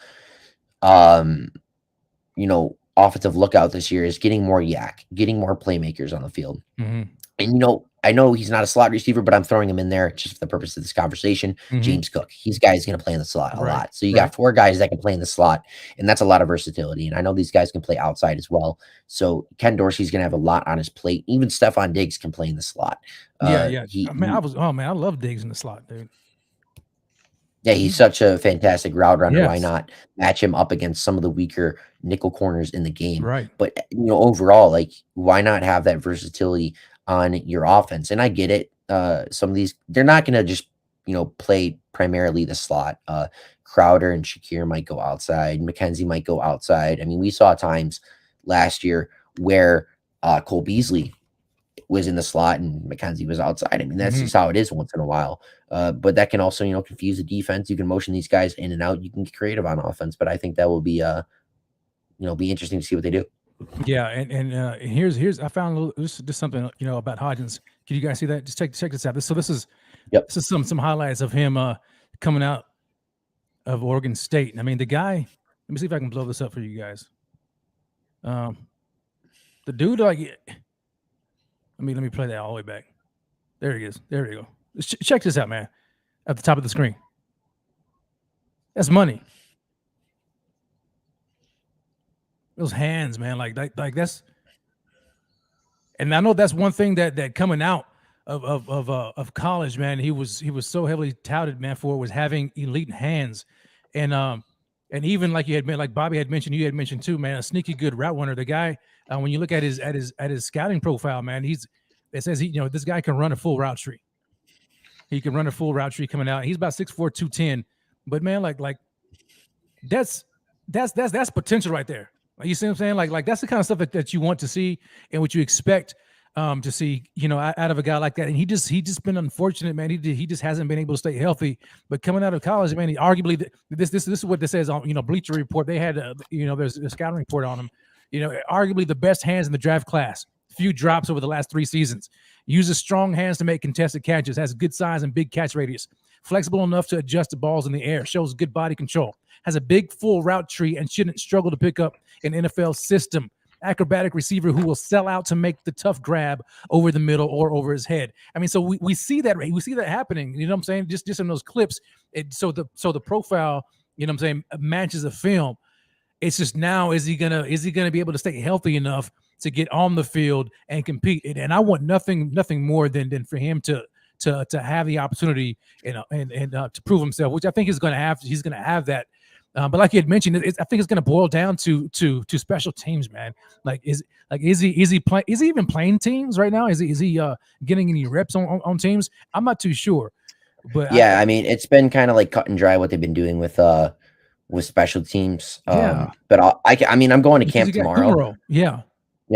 offensive lookout this year is getting more getting more playmakers on the field. And, I know he's not a slot receiver, but I'm throwing him in there just for the purpose of this conversation. James Cook, he's going to play in the slot a lot. So you got 4 guys that can play in the slot, and that's a lot of versatility. And I know these guys can play outside as well. So Ken Dorsey's going to have a lot on his plate. Even Stephon Diggs can play in the slot. I love Diggs in the slot, dude. Yeah, he's such a fantastic route runner. Yes. Why not match him up against some of the weaker nickel corners in the game? Right. But, overall, like, why not have that versatility on your offense? And I get it. Some of these, they're not going to just, play primarily the slot. Crowder and Shakir might go outside. Mckenzie might go outside. I mean, we saw times last year where Cole Beasley was in the slot and Mckenzie was outside. I mean, that's just how it is once in a while. But that can also, confuse the defense. You can motion these guys in and out. You can get creative on offense. But I think that will be, be interesting to see what they do. Yeah, and here's I found a little, just something about Hodgins. Can you guys see that? Just check this out. This is some highlights of him coming out of Oregon State. I mean, the guy. Let me see if I can blow this up for you guys. The dude, like, let me play that all the way back. There he is. There you go. Check this out, man. At the top of the screen. That's money. Those hands, man, like that's, and I know that's one thing that coming out of college, man, he was so heavily touted, man, for was having elite hands, and even like like Bobby had mentioned, you had mentioned too, man, a sneaky good route runner. The guy, when you look at his scouting profile, man, it says this guy can run a full route tree. He can run a full route tree coming out. He's about 6'4", 210, but man, like that's potential right there. You see what I'm saying? Like that's the kind of stuff that you want to see and what you expect to see, out of a guy like that. And he just been unfortunate, man. He just hasn't been able to stay healthy. But coming out of college, man, he arguably this is what this says on Bleacher Report. They had there's a scouting report on him. Arguably the best hands in the draft class. Few drops over the last 3 seasons. Uses strong hands to make contested catches. Has good size and big catch radius. Flexible enough to adjust the balls in the air. Shows good body control. Has a big full route tree and shouldn't struggle to pick up an NFL system. Acrobatic receiver who will sell out to make the tough grab over the middle or over his head. I mean, so we see that happening. You know what I'm saying? Just in those clips. So the profile, matches the film. It's just now, is he gonna be able to stay healthy enough to get on the field and compete? And I want nothing more than for him to have the opportunity and to prove himself, which I think he's gonna have that. But like you had mentioned, I think it's going to boil down to special teams, man. Is he even playing teams right now? Is he getting any reps on teams? I'm not too sure. But yeah, I mean, it's been kind of like cut and dry what they've been doing with special teams. Yeah. But I'm going to camp tomorrow. Yeah,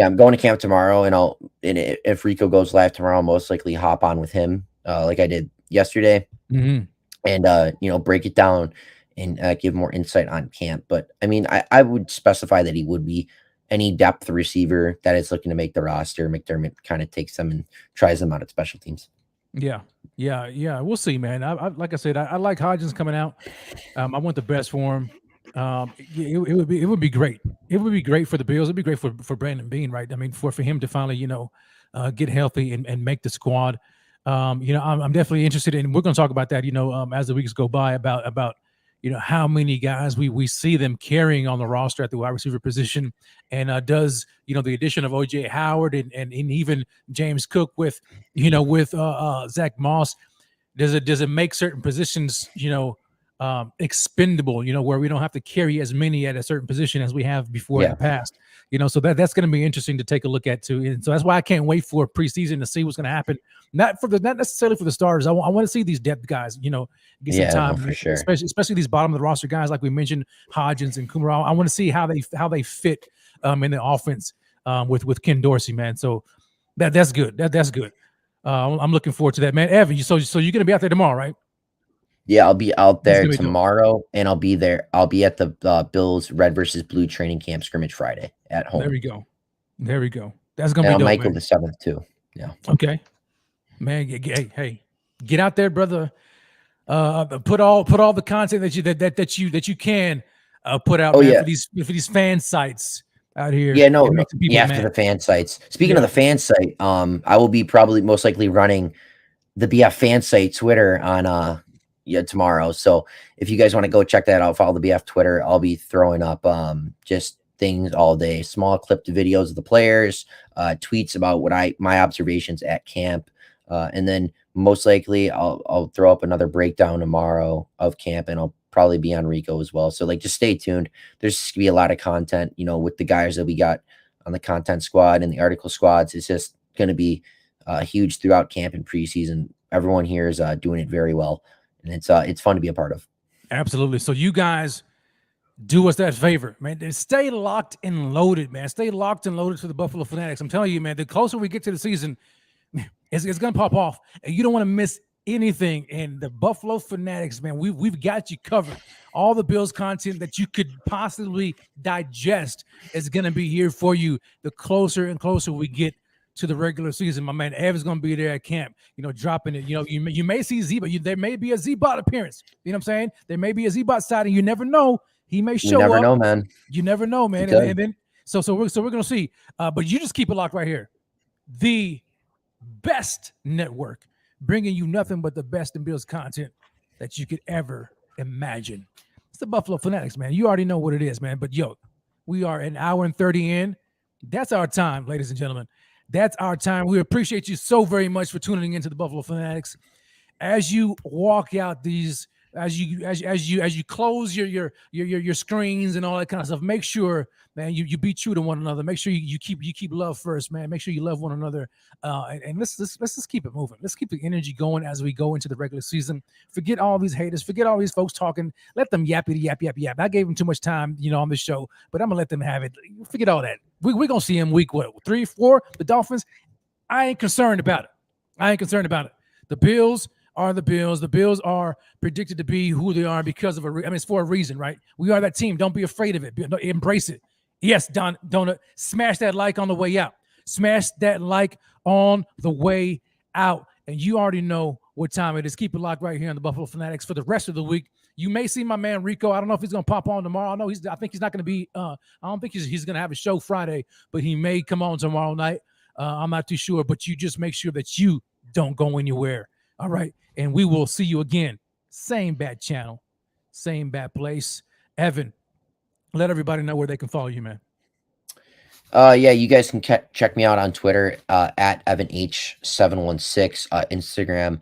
I'm going to camp tomorrow, and if Rico goes live tomorrow, I'll most likely hop on with him, like I did yesterday, and break it down and give more insight on camp. But I mean, I would specify that he would be any depth receiver that is looking to make the roster, McDermott kind of takes them and tries them out at special teams. Yeah. We'll see, man. I like I said, I like Hodgins coming out. I want the best for him. It would be great. It would be great for the Bills. It'd be great for Brandon Beane, right? I mean, for him to finally, get healthy and make the squad. I'm definitely interested in. We're going to talk about that, as the weeks go by about how many guys we see them carrying on the roster at the wide receiver position, and does the addition of OJ Howard and even James Cook with Zach Moss, does it make certain positions expendable, where we don't have to carry as many at a certain position as we have before in the past, so that's going to be interesting to take a look at too. And so that's why I can't wait for preseason to see what's going to happen. Not necessarily for the starters. I want to see these depth guys, get some time, for sure. Especially these bottom of the roster guys, like we mentioned, Hodgins and Kumar. I want to see how they fit in the offense with Ken Dorsey, man. So that's good. That's good. I'm looking forward to that, man. Evan, so you're gonna be out there tomorrow, right? Yeah, I'll be out there tomorrow, and I'll be there. I'll be at the Bills Red versus Blue training camp scrimmage Friday at home. There we go. That's gonna be dope, Michael man. the 7th too. Yeah. Okay, man. Hey, get out there, brother. Put all the content that you can put out for these fan sites out here. Yeah, no. After the fan sites. Speaking of the fan site, I will be probably most likely running the BF fan site Twitter on tomorrow. So if you guys want to go check that out, follow the BF Twitter. I'll be throwing up just things all day, small clipped videos of the players, tweets about my observations at camp, and then most likely I'll throw up another breakdown tomorrow of camp, and I'll probably be on Rico as well. So just stay tuned. There's gonna be a lot of content, with the guys that we got on the content squad and the article squads. It's just gonna be huge throughout camp and preseason. Everyone here is doing it very well, and it's fun to be a part of. Absolutely. So you guys do us that favor, man. Stay locked and loaded, man. Stay locked and loaded to the Buffalo Fanatics. I'm telling you, man, the closer we get to the season, it's going to pop off, and you don't want to miss anything. And the Buffalo Fanatics, man, we've got you covered. All the Bills content that you could possibly digest is going to be here for you the closer and closer we get to the regular season. My man Ev is going to be there at camp, dropping it. You may see Z, but there may be a Z-Bot appearance. You know what I'm saying? There may be a Z-Bot sighting. You never know. He may show up. You never know, man. You never know, man. And then so we're going to see. But you just keep it locked right here. The best network, bringing you nothing but the best in Bills content that you could ever imagine. It's the Buffalo Fanatics, man. You already know what it is, man. But we are an hour and 30 in. That's our time, ladies and gentlemen. That's our time. We appreciate you so very much for tuning into the Buffalo Fanatics. As you walk out these, as you close your screens and all that kind of stuff, make sure, man, you be true to one another. Make sure you keep love first, man. Make sure you love one another, and let's just keep it moving. Let's keep the energy going as we go into the regular season. Forget all these haters. Forget all these folks talking. Let them yap. I gave them too much time, on this show, but I'm gonna let them have it. Forget all that. We're gonna see them week 3, 4. The Dolphins. I ain't concerned about it. The Bills are the Bills. The Bills are predicted to be who they are because of it's for a reason, right? We are that team. Don't be afraid of it. Embrace it. Yes, Donut, smash that like on the way out. Smash that like on the way out. And you already know what time it is. Keep it locked right here on the Buffalo Fanatics for the rest of the week. You may see my man Rico. I don't know if he's going to pop on tomorrow. I think he's not going to be. I don't think he's going to have a show Friday, but he may come on tomorrow night. I'm not too sure, but you just make sure that you don't go anywhere. All right, and we will see you again. Same bad channel, same bad place. Evan, let everybody know where they can follow you, man. You guys can check me out on Twitter at EvanH716, Instagram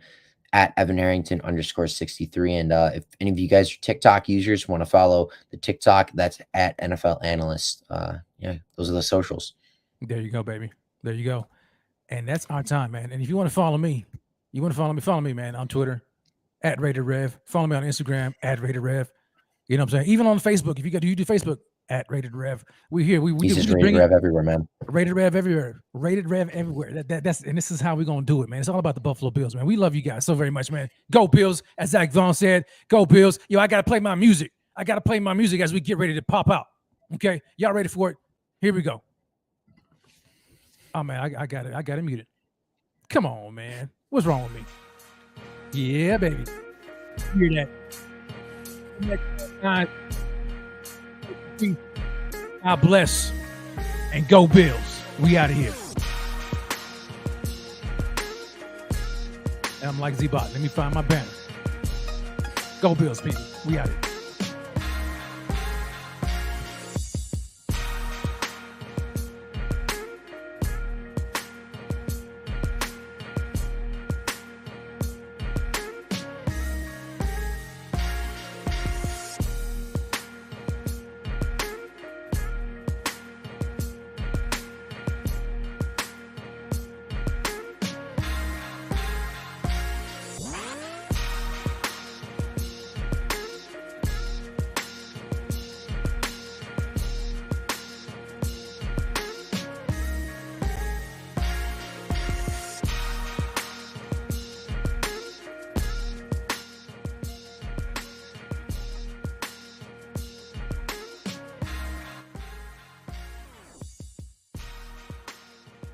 at Evan Harrington _63. And if any of you guys are TikTok users want to follow the TikTok, that's at NFL Analyst. Those are the socials. There you go, baby. There you go. And that's our time, man. And if you want to follow me, follow me, man, on Twitter at RATED REV. Follow me on Instagram at RATED REV. You know what I'm saying? Even on Facebook, if you do Facebook at RATED REV. We're here. We just RATED REV everywhere, man. RATED REV everywhere. RATED REV everywhere. That's and this is how we're gonna do it, man. It's all about the Buffalo Bills, man. We love you guys so very much, man. Go Bills, as Zach Vaughn said. Go Bills. Yo, I gotta play my music. As we get ready to pop out. Okay, y'all ready for it? Here we go. Oh man, I got it. I got it muted. Come on, man. What's wrong with me? Yeah, baby. Hear that? God bless and go Bills. We out of here. And I'm like Z-Bot. Let me find my banner. Go Bills, people. We out of here.